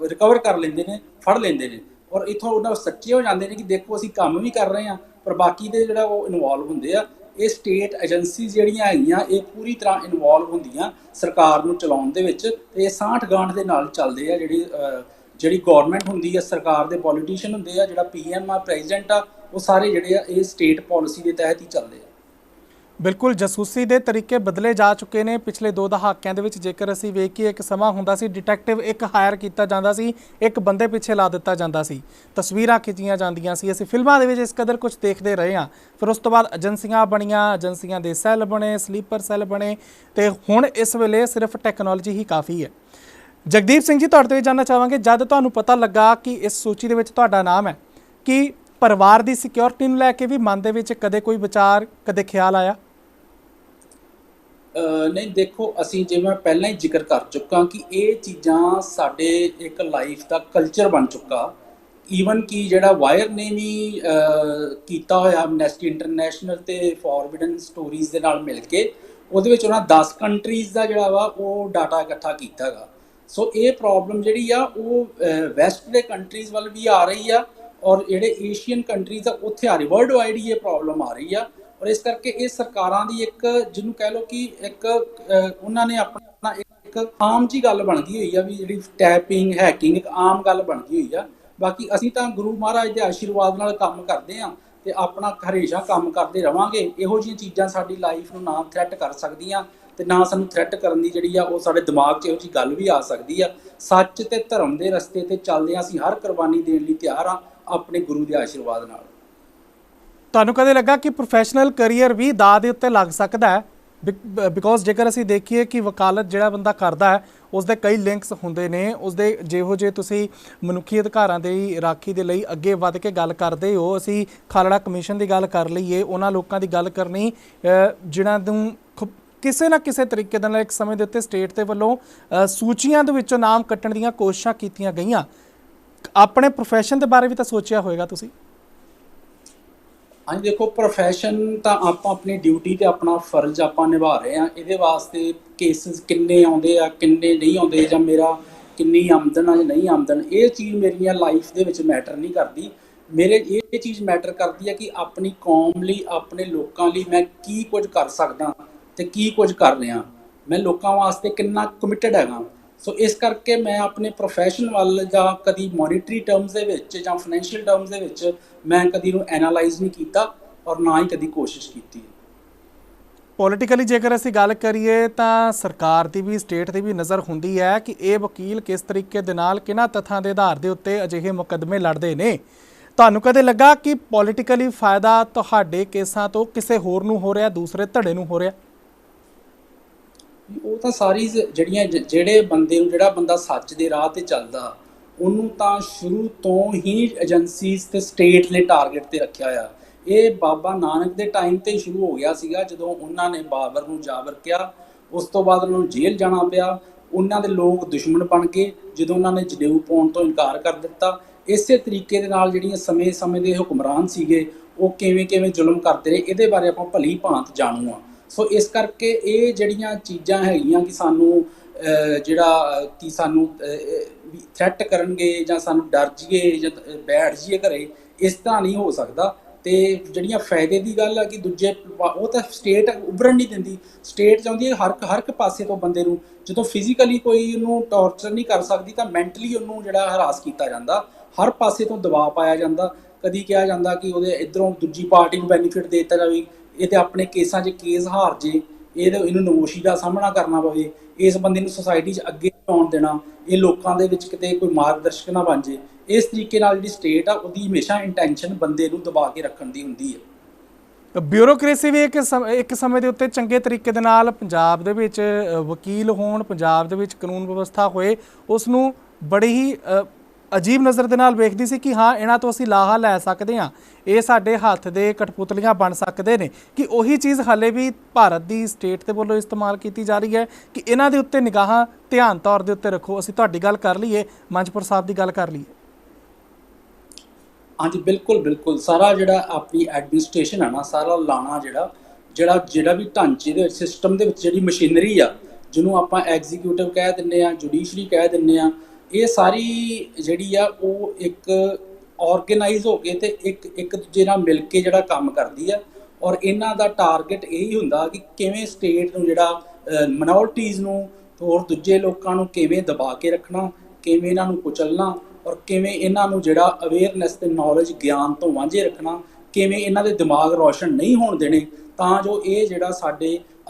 ਰਿਕਵਰ ਕਰ ਲੈਂਦੇ ਨੇ, ਫੜ ਲੈਂਦੇ ਨੇ। ਔਰ ਇੱਥੋਂ ਉਹਨਾਂ ਸੱਚੇ ਹੋ ਜਾਂਦੇ ਨੇ ਕਿ ਦੇਖੋ ਅਸੀਂ ਕੰਮ ਵੀ ਕਰ ਰਹੇ ਹਾਂ, ਪਰ ਬਾਕੀ ਦੇ ਜਿਹੜਾ ਉਹ ਇਨਵੋਲਵ ਹੁੰਦੇ ਆ। ਇਹ ਸਟੇਟ ਏਜੰਸੀਜ਼ ਜਿਹੜੀਆਂ ਹੈਗੀਆਂ ਇਹ ਪੂਰੀ ਤਰ੍ਹਾਂ ਇਨਵੋਲਵ ਹੁੰਦੀਆਂ ਸਰਕਾਰ ਨੂੰ ਚਲਾਉਣ ਦੇ ਵਿੱਚ, ਤੇ ਇਹ ਸਾਂਠ ਗਾਂਠ ਦੇ ਨਾਲ ਚੱਲਦੇ ਆ। ਜਿਹੜੀ ਗੌਰਨਮੈਂਟ ਹੁੰਦੀ ਆ, ਸਰਕਾਰ ਦੇ ਪੋਲੀਟੀਸ਼ੀਅਨ ਹੁੰਦੇ ਆ, ਜਿਹੜਾ PM ਆ, ਪ੍ਰੈਜ਼ੀਡੈਂਟ ਆ, ਉਹ ਸਾਰੇ ਜਿਹੜੇ ਆ ਇਹ ਸਟੇਟ ਪਾਲਿਸੀ ਦੇ ਤਹਿਤ ਹੀ ਚੱਲਦੇ ਆ। ਬਿਲਕੁਲ, ਜਸੂਸੀ ਦੇ ਤਰੀਕੇ ਬਦਲੇ ਜਾ ਚੁੱਕੇ ਨੇ ਪਿਛਲੇ 2 ਦਹਾਕਿਆਂ ਦੇ ਵਿੱਚ। ਜੇਕਰ ਅਸੀਂ ਵੇਖੀਏ, ਇੱਕ ਸਮਾਂ ਹੁੰਦਾ ਸੀ ਡਿਟੈਕਟਿਵ ਇੱਕ ਹਾਇਰ ਕੀਤਾ ਜਾਂਦਾ ਸੀ, ਇੱਕ ਬੰਦੇ ਪਿੱਛੇ ਲਾ ਦਿੱਤਾ ਜਾਂਦਾ ਸੀ, ਤਸਵੀਰਾਂ ਖਿੱਚੀਆਂ ਜਾਂਦੀਆਂ ਸੀ, ਅਸੀਂ ਫਿਲਮਾਂ ਦੇ ਵਿੱਚ ਇਸ ਕਦਰ ਕੁਝ ਦੇਖਦੇ ਰਹੇ ਹਾਂ। ਫਿਰ ਉਸ ਤੋਂ ਬਾਅਦ ਏਜੰਸੀਆਂ ਬਣੀਆਂ, ਏਜੰਸੀਆਂ ਦੇ ਸੈੱਲ ਬਣੇ, ਸਲੀਪਰ ਸੈੱਲ ਬਣੇ, ਤੇ ਹੁਣ ਇਸ ਵੇਲੇ ਸਿਰਫ ਟੈਕਨੋਲੋਜੀ ਹੀ ਕਾਫੀ ਹੈ। ਜਗਦੀਪ ਸਿੰਘ ਜੀ, ਤੁਹਾਡੇ ਤੋਂ ਇਹ ਜਾਣਨਾ ਚਾਹਾਂਗੇ, ਜਦ ਤੁਹਾਨੂੰ ਪਤਾ ਲੱਗਾ ਕਿ ਇਸ ਸੂਚੀ ਦੇ ਵਿੱਚ ਤੁਹਾਡਾ ਨਾਮ ਹੈ, ਕਿ ਪਰਿਵਾਰ ਦੀ ਸਿਕਿਉਰਿਟੀ ਨੂੰ ਲੈ ਕੇ ਵੀ ਮਨ ਦੇ ਵਿੱਚ ਕਦੇ ਕੋਈ ਵਿਚਾਰ, ਕਦੇ ਖਿਆਲ ਆਇਆ? ਨਹੀਂ, ਦੇਖੋ ਅਸੀਂ ਜਿਵੇਂ ਮੈਂ ਪਹਿਲਾਂ ਹੀ ਜ਼ਿਕਰ ਕਰ ਚੁੱਕਾ ਕਿ ਇਹ ਚੀਜ਼ਾਂ ਸਾਡੇ ਇੱਕ ਲਾਈਫ ਦਾ ਕਲਚਰ ਬਣ ਚੁੱਕਾ। ਈਵਨ ਕਿ ਜਿਹੜਾ ਵਾਇਰ ਨੇ ਵੀ ਕੀਤਾ ਹੋਇਆ ਐਮਨੈਸਟੀ ਇੰਟਰਨੈਸ਼ਨਲ ਤੇ ਫੋਰਬਿਡਨ ਸਟੋਰੀਜ਼ ਦੇ ਨਾਲ ਮਿਲ ਕੇ, ਉਹਦੇ ਵਿੱਚ ਉਹਨਾਂ 10 ਕੰਟਰੀਜ਼ ਦਾ ਜਿਹੜਾ ਵਾ ਉਹ ਡਾਟਾ ਇਕੱਠਾ ਕੀਤਾ ਗਾ। ਸੋ ਇਹ ਪ੍ਰੋਬਲਮ ਜਿਹੜੀ ਆ ਉਹ ਵੈਸਟ ਦੇ ਕੰਟਰੀਜ਼ ਵੱਲ ਵੀ ਆ ਰਹੀ ਆ, ਔਰ ਜਿਹੜੇ ਏਸ਼ੀਅਨ ਕੰਟਰੀਜ਼ ਆ ਉੱਥੇ ਆ ਰਹੀ, ਵਰਲਡ ਵਾਈਡ ਹੀ ਇਹ ਪ੍ਰੋਬਲਮ ਆ ਰਹੀ ਆ। ਔਰ ਇਸ ਕਰਕੇ ਇਹ ਸਰਕਾਰਾਂ ਦੀ ਇੱਕ ਜਿਹਨੂੰ ਕਹਿ ਲਓ ਕਿ ਇੱਕ ਉਹਨਾਂ ਨੇ ਆਪਣਾ ਇੱਕ ਆਮ ਜੀ ਗੱਲ ਬਣ ਗਈ ਹੋਈ ਆ ਵੀ ਜਿਹੜੀ ਟੈਪਿੰਗ, ਹੈਕਿੰਗ ਇੱਕ ਆਮ ਗੱਲ ਬਣ ਗਈ ਹੋਈ ਆ। ਬਾਕੀ ਅਸੀਂ ਤਾਂ ਗੁਰੂ ਮਹਾਰਾਜ ਦੇ ਆਸ਼ੀਰਵਾਦ ਨਾਲ ਕੰਮ ਕਰਦੇ ਹਾਂ ਤੇ ਆਪਣਾ ਹਮੇਸ਼ਾ ਕੰਮ ਕਰਦੇ ਰਵਾਂਗੇ। ਇਹੋ ਜਿਹੀਆਂ ਚੀਜ਼ਾਂ ਸਾਡੀ ਲਾਈਫ ਨੂੰ ਨਾ ਥ੍ਰੈਟ ਕਰ ਸਕਦੀਆਂ, ਤੇ ਨਾ ਸਾਨੂੰ ਥ੍ਰੈਟ ਕਰਨ ਦੀ ਜਿਹੜੀ ਆ ਉਹ ਸਾਡੇ ਦਿਮਾਗ 'ਚ ਇਹੋ ਜਿਹੀ ਗੱਲ ਵੀ ਆ ਸਕਦੀ ਆ। ਸੱਚ ਤੇ ਧਰਮ ਦੇ ਰਸਤੇ ਤੇ ਚੱਲਦੇ ਹਾਂ, ਅਸੀਂ ਹਰ ਕੁਰਬਾਨੀ ਦੇਣ ਲਈ ਤਿਆਰ ਹਾਂ ਆਪਣੇ ਗੁਰੂ ਦੇ ਆਸ਼ੀਰਵਾਦ ਨਾਲ। ਤੁਹਾਨੂੰ ਕਦੇ ਲੱਗਾ ਕਿ ਪ੍ਰੋਫੈਸ਼ਨਲ ਕਰੀਅਰ ਵੀ ਦਾਅ ਦੇ ਉੱਤੇ ਲੱਗ ਸਕਦਾ ਹੈ ਬਿਕੋਜ਼ ਜੇਕਰ ਅਸੀਂ ਦੇਖੀਏ ਕਿ ਵਕਾਲਤ ਜਿਹੜਾ ਬੰਦਾ ਕਰਦਾ ਹੈ ਉਸਦੇ ਕਈ ਲਿੰਕਸ ਹੁੰਦੇ ਨੇ, ਉਸਦੇ ਜਿਹੋ ਜਿਹੇ ਤੁਸੀਂ ਮਨੁੱਖੀ ਅਧਿਕਾਰਾਂ ਦੀ ਰਾਖੀ ਦੇ ਲਈ ਅੱਗੇ ਵੱਧ ਕੇ ਗੱਲ ਕਰਦੇ ਹੋ। ਅਸੀਂ ਖਾਲੜਾ ਕਮਿਸ਼ਨ ਦੀ ਗੱਲ ਕਰ ਲਈਏ, ਉਹਨਾਂ ਲੋਕਾਂ ਦੀ ਗੱਲ ਕਰਨੀ ਜਿਨ੍ਹਾਂ ਨੂੰ ਕਿਸੇ ਨਾ ਕਿਸੇ ਤਰੀਕੇ ਦੇ ਨਾਲ ਇੱਕ ਸਮੇਂ ਦੇ ਉੱਤੇ ਸਟੇਟ ਦੇ ਵੱਲੋਂ ਸੂਚੀਆਂ ਦੇ ਵਿੱਚੋਂ ਨਾਮ ਕੱਟਣ ਦੀਆਂ ਕੋਸ਼ਿਸ਼ਾਂ ਕੀਤੀਆਂ ਗਈਆਂ। ਆਪਣੇ ਪ੍ਰੋਫੈਸ਼ਨ ਦੇ ਬਾਰੇ ਵੀ ਤਾਂ ਸੋਚਿਆ ਹੋਵੇਗਾ ਤੁਸੀਂ। ਹਾਂਜੀ ਦੇਖੋ, ਪ੍ਰੋਫੈਸ਼ਨ ਤਾਂ ਆਪਾਂ ਆਪਣੀ ਡਿਊਟੀ ਤੇ ਆਪਣਾ ਫਰਜ਼ ਆਪਾਂ ਨਿਭਾ ਰਹੇ ਹਾਂ। ਇਹਦੇ ਵਾਸਤੇ ਕੇਸਿਸ ਕਿੰਨੇ ਆਉਂਦੇ ਆ, ਕਿੰਨੇ ਨਹੀਂ ਆਉਂਦੇ, ਜਾਂ ਮੇਰਾ ਕਿੰਨੀ ਆਮਦਨ ਆ ਜਾਂ ਨਹੀਂ ਆਮਦਨ, ਇਹ ਚੀਜ਼ ਮੇਰੀਆਂ ਲਾਈਫ ਦੇ ਵਿੱਚ ਮੈਟਰ ਨਹੀਂ ਕਰਦੀ। ਮੇਰੇ ਇਹ ਚੀਜ਼ ਮੈਟਰ ਕਰਦੀ ਹੈ ਕਿ ਆਪਣੀ ਕੌਮ ਲਈ, ਆਪਣੇ ਲੋਕਾਂ ਲਈ ਮੈਂ ਕੀ ਕੁਝ ਕਰ ਸਕਦਾ ਤੇ ਕੀ ਕੁਝ ਕਰ ਰਿਹਾ, ਮੈਂ ਲੋਕਾਂ ਵਾਸਤੇ ਕਿੰਨਾ ਕਮਿਟਡ ਹੈਗਾ। ਸੋ ਇਸ ਕਰਕੇ ਮੈਂ ਆਪਣੇ ਪ੍ਰੋਫੈਸ਼ਨ ਵੱਲ ਜਾਂ ਕਦੀ ਮੋਨੀਟਰੀ ਟਰਮਸ ਦੇ ਵਿੱਚ ਜਾਂ ਫਾਈਨੈਂਸ਼ੀਅਲ ਟਰਮਸ ਦੇ ਵਿੱਚ ਮੈਂ ਕਦੀ ਨੂੰ ਐਨਾਲਾਈਜ਼ ਨਹੀਂ ਕੀਤਾ ਔਰ ਨਾ ਹੀ ਕਦੀ ਕੋਸ਼ਿਸ਼ ਕੀਤੀ। ਪੋਲੀਟੀਕਲੀ ਜੇਕਰ ਅਸੀਂ ਗੱਲ ਕਰੀਏ ਤਾਂ ਸਰਕਾਰ ਦੀ ਵੀ, ਸਟੇਟ ਦੀ ਵੀ ਨਜ਼ਰ ਹੁੰਦੀ ਹੈ ਕਿ ਇਹ ਵਕੀਲ ਕਿਸ ਤਰੀਕੇ ਦੇ ਨਾਲ, ਕਿਹਨਾਂ ਤੱਥਾਂ ਦੇ ਆਧਾਰ ਦੇ ਉੱਤੇ ਅਜਿਹੇ ਮੁਕੱਦਮੇ ਲੜਦੇ ਨੇ। ਤੁਹਾਨੂੰ ਕਦੇ ਲੱਗਾ ਕਿ ਪੋਲੀਟੀਕਲੀ ਫਾਇਦਾ ਤੁਹਾਡੇ ਕੇਸਾਂ ਤੋਂ ਕਿਸੇ ਹੋਰ ਨੂੰ ਹੋ ਰਿਹਾ, ਦੂਸਰੇ ਧੜੇ ਨੂੰ ਹੋ ਰਿਹਾ? ਉਹ ਤਾਂ ਸਾਰੀ ਜਿਹੜੇ ਬੰਦੇ ਨੂੰ, ਜਿਹੜਾ ਬੰਦਾ ਸੱਚ ਦੇ ਰਾਹ ਤੇ ਚੱਲਦਾ, ਉਹਨੂੰ ਤਾਂ ਸ਼ੁਰੂ ਤੋਂ ਹੀ ਏਜੰਸੀਜ਼ ਤੇ ਸਟੇਟ ਨੇ ਟਾਰਗੇਟ ਤੇ ਰੱਖਿਆ ਹੋਇਆ। ਇਹ ਬਾਬਾ ਨਾਨਕ ਦੇ ਟਾਈਮ ਤੇ ਸ਼ੁਰੂ ਹੋ ਗਿਆ ਸੀਗਾ, ਜਦੋਂ ਉਹਨਾਂ ਨੇ ਬਾਬਰ ਨੂੰ ਜਾਬਰ ਕਿਹਾ। ਉਸ ਤੋਂ ਬਾਅਦ ਉਹਨਾਂ ਨੂੰ ਜੇਲ੍ਹ ਜਾਣਾ ਪਿਆ। ਉਹਨਾਂ ਦੇ ਲੋਕ ਦੁਸ਼ਮਣ ਬਣ ਗਏ ਜਦੋਂ ਉਹਨਾਂ ਨੇ ਜਨੇਊ ਪਾਉਣ ਤੋਂ ਇਨਕਾਰ ਕਰ ਦਿੱਤਾ। ਇਸੇ ਤਰੀਕੇ ਦੇ ਨਾਲ ਜਿਹੜੀਆਂ ਸਮੇਂ ਦੇ ਹੁਕਮਰਾਨ ਸੀਗੇ, ਉਹ ਕਿਵੇਂ ਜ਼ੁਲਮ ਕਰਦੇ ਰਹੇ, ਇਹਦੇ ਬਾਰੇ ਆਪਾਂ ਭਲੀ ਭਾਂਤ ਜਾਣੂ ਆ। ਸੋ ਇਸ ਕਰਕੇ ਇਹ ਜਿਹੜੀਆਂ ਚੀਜ਼ਾਂ ਹੈਗੀਆਂ ਕਿ ਸਾਨੂੰ ਸਾਨੂੰ ਥ੍ਰੈਟ ਕਰਨਗੇ ਜਾਂ ਸਾਨੂੰ ਡਰ ਜਾਈਏ ਜਾਂ ਬੈਠ ਜਾਈਏ ਘਰੇ, ਇਸ ਤਰ੍ਹਾਂ ਨਹੀਂ ਹੋ ਸਕਦਾ। ਤੇ ਜਿਹੜੀਆਂ ਫਾਇਦੇ ਦੀ ਗੱਲ ਆ ਕਿ ਦੂਜੇ ਉਹ ਤਾਂ ਸਟੇਟ ਉੱਭਰਨ ਨਹੀਂ ਦਿੰਦੀ। ਸਟੇਟ ਚਾਹੁੰਦੀ ਹੈ ਹਰ ਇੱਕ ਪਾਸੇ ਤੋਂ ਬੰਦੇ ਨੂੰ, ਜਦੋਂ ਫਿਜ਼ੀਕਲੀ ਕੋਈ ਉਹਨੂੰ ਟੌਰਚਰ ਨਹੀਂ ਕਰ ਸਕਦੀ ਤਾਂ ਮੈਂਟਲੀ ਉਹਨੂੰ ਜਿਹੜਾ ਹਰਾਸ ਕੀਤਾ ਜਾਂਦਾ, ਹਰ ਪਾਸੇ ਤੋਂ ਦਬਾਅ ਪਾਇਆ ਜਾਂਦਾ। ਕਦੀ ਕਿਹਾ ਜਾਂਦਾ ਕਿ ਉਹਦੇ ਇੱਧਰੋਂ ਦੂਜੀ ਪਾਰਟੀ ਨੂੰ ਬੈਨੀਫਿਟ ਦੇ ਦਿੱਤਾ ਜਾਵੇ, ਇਹ ਤੇ ਆਪਣੇ ਕੇਸਾਂ 'ਚ ਕੇਸ ਹਾਰ ਜੇ, ਇਹਨੂੰ ਨਮੋਸ਼ੀ ਦਾ ਸਾਹਮਣਾ ਕਰਨਾ ਪਵੇ, ਇਸ ਬੰਦੇ ਨੂੰ ਸੁਸਾਇਟੀ 'ਚ ਅੱਗੇ ਆਉਣ ਦੇਣਾ, ਇਹ ਲੋਕਾਂ ਦੇ ਵਿੱਚ ਕਿਤੇ ਕੋਈ ਮਾਰਗਦਰਸ਼ਕ ਨਾ ਬਣ ਜੇ। ਇਸ ਤਰੀਕੇ ਨਾਲ ਜਿਹੜੀ ਸਟੇਟ ਆ, ਉਹਦੀ ਹਮੇਸ਼ਾ ਇੰਟੈਂਸ਼ਨ ਬੰਦੇ ਨੂੰ ਦਬਾ ਕੇ ਰੱਖਣ ਦੀ ਹੁੰਦੀ ਹੈ। ਬਿਊਰੋਕ੍ਰੇਸੀ ਵੀ ਇੱਕ ਸਮੇਂ ਦੇ ਉੱਤੇ ਚੰਗੇ ਤਰੀਕੇ ਦੇ ਨਾਲ ਪੰਜਾਬ ਦੇ ਵਿੱਚ ਵਕੀਲ ਹੋਣ, ਪੰਜਾਬ ਦੇ ਵਿੱਚ ਕਾਨੂੰਨ ਵਿਵਸਥਾ ਹੋਏ, ਉਸ ਨੂੰ ਬੜੀ ਹੀ ਅਜੀਬ ਨਜ਼ਰ ਦੇ ਨਾਲ ਵੇਖਦੀ ਸੀ ਕਿ ਹਾਂ ਇਹਨਾਂ ਤੋਂ ਅਸੀਂ ਲਾਹਾ ਲੈ ਸਕਦੇ ਹਾਂ, ਇਹ ਸਾਡੇ ਹੱਥ ਦੇ ਕਠਪੁਤਲੀਆਂ ਬਣ ਸਕਦੇ ਨੇ। ਕਿ ਉਹੀ ਚੀਜ਼ ਹਾਲੇ ਵੀ ਭਾਰਤ ਦੀ ਸਟੇਟ ਦੇ ਵੱਲੋਂ ਇਸਤੇਮਾਲ ਕੀਤੀ ਜਾ ਰਹੀ ਹੈ ਕਿ ਇਹਨਾਂ ਦੇ ਉੱਤੇ ਨਿਗਾਹਾਂ ਧਿਆਨ ਤੌਰ ਦੇ ਉੱਤੇ ਰੱਖੋ। ਅਸੀਂ ਤੁਹਾਡੀ ਗੱਲ ਕਰ ਲਈਏ, ਮੰਚਪੁਰ ਸਾਹਿਬ ਦੀ ਗੱਲ ਕਰ ਲਈਏ। ਹਾਂਜੀ ਬਿਲਕੁਲ ਸਾਰਾ ਜਿਹੜਾ ਆਪਣੀ ਐਡਮਿਨਿਸਟ੍ਰੇਸ਼ਨ ਹੈ ਨਾ, ਸਾਰਾ ਲਾਣਾ ਜਿਹੜਾ ਵੀ ਢਾਂਚੇ ਦੇ ਵਿੱਚ, ਸਿਸਟਮ ਦੇ ਵਿੱਚ ਜਿਹੜੀ ਮਸ਼ੀਨਰੀ ਆ, ਜਿਹਨੂੰ ਆਪਾਂ ਐਗਜ਼ੀਕਿਊਟਿਵ ਕਹਿ ਦਿੰਦੇ ਆ, ਜੁਡੀਸ਼ਰੀ ਕਹਿ ਦਿੰਦੇ ਆ, ਇਹ ਸਾਰੀ ਜਿਹੜੀ ਆ ਉਹ ਇੱਕ ਆਰਗੇਨਾਈਜ਼ ਹੋ ਕੇ ਤੇ ਇੱਕ ਦੂਜੇ ਨਾਲ ਮਿਲ ਕੇ ਜਿਹੜਾ ਕੰਮ ਕਰਦੀ ਆ। ਔਰ ਇਹਨਾਂ ਦਾ ਟਾਰਗੇਟ ਇਹੀ ਹੁੰਦਾ ਕਿ ਕਿਵੇਂ ਸਟੇਟ ਨੂੰ ਜਿਹੜਾ ਮਿਨੋਰਟੀਜ਼ ਨੂੰ ਹੋਰ ਦੂਜੇ ਲੋਕਾਂ ਨੂੰ ਕਿਵੇਂ ਦਬਾ ਕੇ ਰੱਖਣਾ, ਕਿਵੇਂ ਇਹਨਾਂ ਨੂੰ ਕੁਚਲਣਾ, ਔਰ ਕਿਵੇਂ ਇਹਨਾਂ ਨੂੰ ਜਿਹੜਾ ਅਵੇਅਰਨੈਸ ਤੇ ਨੌਲੇਜ, ਗਿਆਨ ਤੋਂ ਵਾਂਝੇ ਰੱਖਣਾ, ਕਿਵੇਂ ਇਹਨਾਂ ਦੇ ਦਿਮਾਗ ਰੌਸ਼ਨ ਨਹੀਂ ਹੋਣ ਦੇਣੇ, ਤਾਂ ਜੋ ਇਹ ਜਿਹੜਾ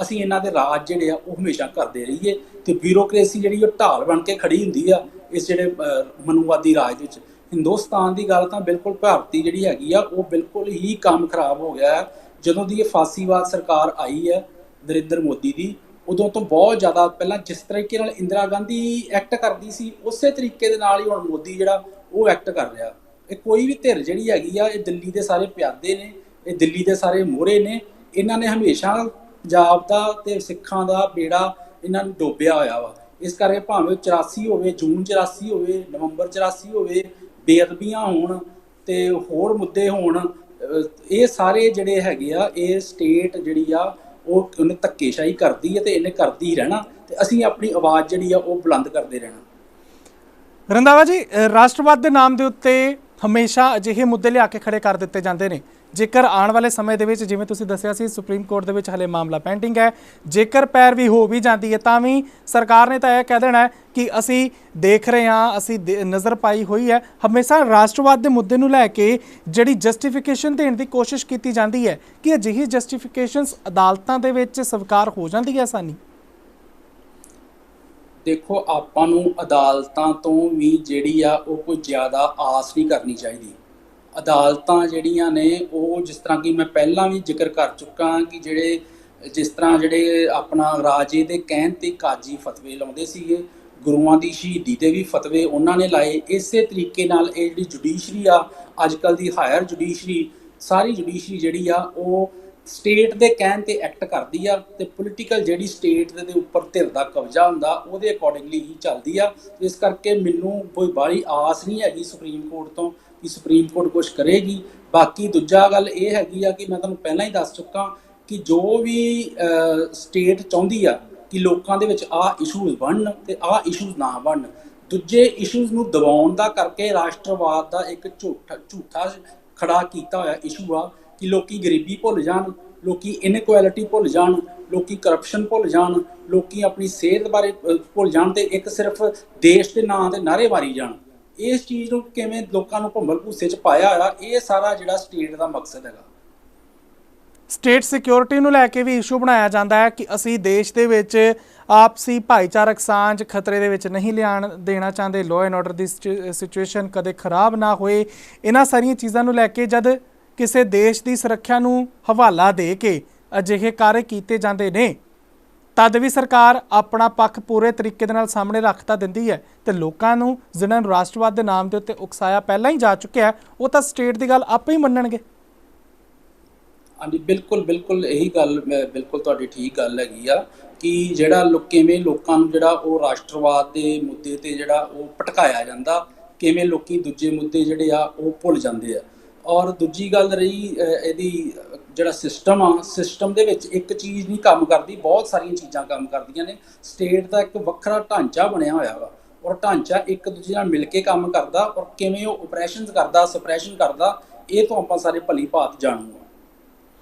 ਅਸੀਂ ਇਹਨਾਂ ਦੇ ਰਾਜ ਜਿਹੜੇ ਆ ਉਹ ਹਮੇਸ਼ਾ ਕਰਦੇ ਰਹੀਏ। ਤੇ ਬਿਊਰੋਕ੍ਰੇਸੀ ਜਿਹੜੀ ਉਹ ਢਾਲ ਬਣ ਕੇ ਖੜੀ ਹੁੰਦੀ ਆ ਇਸ ਜਿਹੜੇ ਮਨੂਵਾਦੀ ਰਾਜ ਵਿੱਚ। ਹਿੰਦੁਸਤਾਨ ਦੀ ਗੱਲ ਤਾਂ ਬਿਲਕੁਲ ਭਾਰਤੀ ਜਿਹੜੀ ਹੈਗੀ ਆ, ਉਹ ਬਿਲਕੁਲ ਹੀ ਕੰਮ ਖਰਾਬ ਹੋ ਗਿਆ ਹੈ। ਜਦੋਂ ਦੀ ਇਹ ਫਾਸੀਵਾਦ ਸਰਕਾਰ ਆਈ ਹੈ ਨਰਿੰਦਰ ਮੋਦੀ ਦੀ, ਉਦੋਂ ਤੋਂ ਬਹੁਤ ਜ਼ਿਆਦਾ, ਪਹਿਲਾਂ ਜਿਸ ਤਰੀਕੇ ਨਾਲ ਇੰਦਰਾ ਗਾਂਧੀ ਐਕਟ ਕਰਦੀ ਸੀ, ਉਸੇ ਤਰੀਕੇ ਦੇ ਨਾਲ ਹੀ ਹੁਣ ਮੋਦੀ ਜਿਹੜਾ ਉਹ ਐਕਟ ਕਰ ਰਿਹਾ। ਇਹ ਕੋਈ ਵੀ ਧਿਰ ਜਿਹੜੀ ਹੈਗੀ ਆ, ਇਹ ਦਿੱਲੀ ਦੇ ਸਾਰੇ ਪਿਆਦੇ ਨੇ, ਇਹ ਦਿੱਲੀ ਦੇ ਸਾਰੇ ਮੋਹਰੇ ਨੇ। ਇਹਨਾਂ ਨੇ ਹਮੇਸ਼ਾ ਪੰਜਾਬ ਦਾ ਤੇ ਸਿੱਖਾਂ ਦਾ ਬੇੜਾ ਇਹਨਾਂ ਨੂੰ ਡੋਬਿਆ ਹੋਇਆ ਵਾ। ਇਸ ਕਰਕੇ ਭਾਵੇਂ 84 ਹੋਵੇ, ਜੂਨ 84 ਹੋਵੇ, ਨਵੰਬਰ 84 ਹੋਵੇ, ਬੇਅਦਬੀਆਂ ਹੋਣ ਤੇ ਹੋਰ ਮੁੱਦੇ ਹੋਣ, ਇਹ ਸਾਰੇ ਜਿਹੜੇ ਹੈਗੇ ਆ, ਇਹ ਸਟੇਟ ਜਿਹੜੀ ਆ ਉਹ ਉਹਨੇ ਧੱਕੇਸ਼ਾਹੀ ਕਰਦੀ ਹੈ ਤੇ ਇਹਨੇ ਕਰਦੀ ਹੀ ਰਹਿਣਾ, ਤੇ ਅਸੀਂ ਆਪਣੀ ਆਵਾਜ਼ ਜਿਹੜੀ ਆ ਉਹ ਬੁਲੰਦ ਕਰਦੇ ਰਹਿਣਾ। ਰੰਧਾਵਾ ਜੀ, ਰਾਸ਼ਟਰਵਾਦ ਦੇ ਨਾਮ ਦੇ ਉੱਤੇ ਹਮੇਸ਼ਾ ਅਜਿਹੇ ਮੁੱਦੇ ਲਿਆ ਕੇ ਖੜੇ ਕਰ ਦਿੱਤੇ ਜਾਂਦੇ ਨੇ। ਜੇਕਰ ਆਉਣ ਵਾਲੇ ਸਮੇਂ ਦੇ ਵਿੱਚ, ਜਿਵੇਂ ਤੁਸੀਂ ਦੱਸਿਆ ਸੀ, ਸੁਪਰੀਮ ਕੋਰਟ ਦੇ ਵਿੱਚ ਹਲੇ ਮਾਮਲਾ ਪੈਂਡਿੰਗ ਹੈ, ਜੇਕਰ ਪੈਰਵੀ ਹੋ ਵੀ ਜਾਂਦੀ ਹੈ ਤਾਂ ਵੀ ਸਰਕਾਰ ਨੇ ਤਾਂ ਇਹ ਕਹਿ ਦੇਣਾ ਕਿ ਅਸੀਂ ਦੇਖ ਰਹੇ ਹਾਂ, ਅਸੀਂ ਨਜ਼ਰ ਪਾਈ ਹੋਈ ਹੈ। ਹਮੇਸ਼ਾ ਰਾਸ਼ਟਰਵਾਦ ਦੇ ਮੁੱਦੇ ਨੂੰ ਲੈ ਕੇ ਜਿਹੜੀ ਜਸਟੀਫਿਕੇਸ਼ਨ ਦੇਣ ਦੀ ਕੋਸ਼ਿਸ਼ ਕੀਤੀ ਜਾਂਦੀ ਹੈ, ਕਿ ਅਜਿਹੀ ਜਸਟੀਫਿਕੇਸ਼ਨਸ ਅਦਾਲਤਾਂ ਦੇ ਵਿੱਚ ਸਵੀਕਾਰ ਹੋ ਜਾਂਦੀ ਹੈ ਆਸਾਨੀ? ਦੇਖੋ, ਆਪਾਂ ਨੂੰ ਅਦਾਲਤਾਂ ਤੋਂ ਵੀ ਜਿਹੜੀ ਆ ਉਹ ਕੋਈ ਜ਼ਿਆਦਾ ਆਸ ਨਹੀਂ ਕਰਨੀ ਚਾਹੀਦੀ। ਅਦਾਲਤਾਂ ਜਿਹੜੀਆਂ ਨੇ ਉਹ, ਜਿਸ ਤਰ੍ਹਾਂ ਕਿ ਮੈਂ ਪਹਿਲਾਂ ਵੀ ਜ਼ਿਕਰ ਕਰ ਚੁੱਕਾ ਕਿ ਜਿਹੜੇ ਜਿਸ ਤਰ੍ਹਾਂ ਜਿਹੜੇ ਆਪਣਾ ਰਾਜੇ ਦੇ ਕਹਿਣ ਤੇ ਕਾਜੀ ਫਤਵੇ ਲਾਉਂਦੇ ਸੀਗੇ, ਗੁਰੂਆਂ ਦੀ ਸ਼ਹੀਦੀ ਤੇ ਵੀ ਫਤਵੇ ਉਹਨਾਂ ਨੇ ਲਾਏ। ਇਸੇ ਤਰੀਕੇ ਨਾਲ ਇਹ ਜਿਹੜੀ ਜੁਡੀਸ਼ਰੀ ਆ, ਅੱਜ ਕੱਲ੍ਹ ਦੀ ਹਾਇਰ ਜੁਡੀਸ਼ਰੀ, ਸਾਰੀ ਜੁਡੀਸ਼ਰੀ ਜਿਹੜੀ ਆ ਉਹ ਸਟੇਟ ਦੇ ਕਹਿਣ ਤੇ ਐਕਟ ਕਰਦੀ ਆ, ਤੇ ਪੋਲੀਟੀਕਲ ਜਿਹੜੀ ਸਟੇਟ ਦੇ ਉੱਪਰ ਧਿਰ ਦਾ ਕਬਜ਼ਾ ਹੁੰਦਾ ਉਹਦੇ ਅਕੋਰਡਿੰਗਲੀ ਹੀ ਚੱਲਦੀ ਆ। ਇਸ ਕਰਕੇ ਮੈਨੂੰ ਕੋਈ ਬਾਹਲੀ ਆਸ ਨਹੀਂ ਹੈਗੀ ਸੁਪਰੀਮ ਕੋਰਟ ਤੋਂ ਕਿ ਸੁਪਰੀਮ ਕੋਰਟ ਕੁਝ ਕਰੇਗੀ। ਬਾਕੀ ਦੂਜਾ ਗੱਲ ਇਹ ਹੈਗੀ ਆ ਕਿ ਮੈਂ ਤੁਹਾਨੂੰ ਪਹਿਲਾਂ ਹੀ ਦੱਸ ਚੁੱਕਾ ਕਿ ਜੋ ਵੀ ਸਟੇਟ ਚਾਹੁੰਦੀ ਆ ਕਿ ਲੋਕਾਂ ਦੇ ਵਿੱਚ ਆਹ ਇਸ਼ੂਜ਼ ਬਣਨ ਤੇ ਆਹ ਇਸ਼ੂਜ਼ ਨਾ ਬਣਨ, ਦੂਜੇ ਇਸ਼ੂਜ਼ ਨੂੰ ਦਬਾਉਣ ਦਾ ਕਰਕੇ ਰਾਸ਼ਟਰਵਾਦ ਦਾ ਇੱਕ ਝੂਠਾ ਖੜਾ ਕੀਤਾ ਹੋਇਆ ਇਸ਼ੂ ਆ ਕਿ ਲੋਕੀ ਗਰੀਬੀ ਭੁੱਲ ਜਾਣ, ਲੋਕੀ ਇਨਇਕੁਐਲਿਟੀ ਭੁੱਲ ਜਾਣ, ਲੋਕੀ ਕਰਪਸ਼ਨ ਭੁੱਲ ਜਾਣ, ਲੋਕੀ ਆਪਣੀ ਸਿਹਤ ਬਾਰੇ ਭੁੱਲ ਜਾਣ ਤੇ ਇੱਕ ਸਿਰਫ ਦੇਸ਼ ਦੇ ਨਾਂ ਦੇ ਨਾਅਰੇ ਮਾਰੀ ਜਾਣ। ਇਸ ਚੀਜ਼ ਨੂੰ ਕਿਵੇਂ ਲੋਕਾਂ ਨੂੰ ਭੰਬਲ ਭੂਸੇ 'ਚ ਪਾਇਆ ਹੋਇਆ, ਇਹ ਸਾਰਾ ਜਿਹੜਾ ਸਟੇਟ ਦਾ ਮਕਸਦ ਹੈਗਾ। ਸਟੇਟ ਸਿਕਿਉਰਿਟੀ ਨੂੰ ਲੈ ਕੇ ਵੀ ਇਸ਼ੂ ਬਣਾਇਆ ਜਾਂਦਾ ਹੈ ਕਿ ਅਸੀਂ ਦੇਸ਼ ਦੇ ਵਿੱਚ ਆਪਸੀ ਭਾਈਚਾਰਕ ਸਾਂਝ ਖਤਰੇ ਦੇ ਵਿੱਚ ਨਹੀਂ ਲਿਆਉਣ ਦੇਣਾ ਚਾਹੁੰਦੇ, law and order the situation ਕਦੇ ਖਰਾਬ ਨਾ ਹੋਏ। ਇਹਨਾਂ ਸਾਰੀਆਂ ਚੀਜ਼ਾਂ ਨੂੰ ਲੈ ਕੇ ਜਦ ਕਿਸੇ ਦੇਸ਼ ਦੀ ਸੁਰੱਖਿਆ ਨੂੰ ਹਵਾਲਾ ਦੇ ਕੇ ਅਜਿਹੇ ਕਾਰਜ ਕੀਤੇ ਜਾਂਦੇ ਨੇ ਤਦ ਵੀ ਸਰਕਾਰ ਆਪਣਾ ਪੱਖ ਪੂਰੇ ਤਰੀਕੇ ਦੇ ਨਾਲ ਸਾਹਮਣੇ ਰੱਖ ਤਾਂ ਦਿੰਦੀ ਹੈ, ਤੇ ਲੋਕਾਂ ਨੂੰ ਜਿਨ੍ਹਾਂ ਨੂੰ ਰਾਸ਼ਟਰਵਾਦ ਦੇ ਨਾਮ ਦੇ ਉੱਤੇ ਉਕਸਾਇਆ ਪਹਿਲਾਂ ਹੀ ਜਾ ਚੁੱਕਿਆ, ਉਹ ਤਾਂ ਸਟੇਟ ਦੀ ਗੱਲ ਆਪੇ ਹੀ ਮੰਨਣਗੇ। ਹਾਂਜੀ, ਬਿਲਕੁਲ ਇਹੀ ਗੱਲ ਬਿਲਕੁਲ ਤੁਹਾਡੀ ਠੀਕ ਗੱਲ ਹੈਗੀ ਆ ਕਿ ਜਿਹੜਾ ਕਿਵੇਂ ਲੋਕਾਂ ਨੂੰ ਜਿਹੜਾ ਉਹ ਰਾਸ਼ਟਰਵਾਦ ਦੇ ਮੁੱਦੇ ਤੇ ਜਿਹੜਾ ਉਹ ਭਟਕਾਇਆ ਜਾਂਦਾ, ਕਿਵੇਂ ਲੋਕੀ ਦੂਜੇ ਮੁੱਦੇ ਜਿਹੜੇ ਆ ਉਹ ਭੁੱਲ ਜਾਂਦੇ ਆ। ਔਰ ਦੂਜੀ ਗੱਲ ਰਹੀ ਇਹਦੀ ਜਿਹੜਾ ਸਿਸਟਮ ਆ, ਸਿਸਟਮ ਦੇ ਵਿੱਚ ਇੱਕ ਚੀਜ਼ ਨਹੀਂ ਕੰਮ ਕਰਦੀ, ਬਹੁਤ ਸਾਰੀਆਂ ਚੀਜ਼ਾਂ ਕੰਮ ਕਰਦੀਆਂ ਨੇ। ਸਟੇਟ ਦਾ ਇੱਕ ਵੱਖਰਾ ਢਾਂਚਾ ਬਣਿਆ ਹੋਇਆ ਵਾ, ਔਰ ਢਾਂਚਾ ਇੱਕ ਦੂਜੇ ਨਾਲ ਮਿਲ ਕੇ ਕੰਮ ਕਰਦਾ, ਔਰ ਕਿਵੇਂ ਉਹ ਓਪਰੇਸ਼ਨਸ ਕਰਦਾ, ਸਪਰੈਸ਼ਨ ਕਰਦਾ, ਇਹ ਤੋਂ ਆਪਾਂ ਸਾਰੇ ਭਲੀ ਭਾਂਤ ਜਾਣੂ ਆ।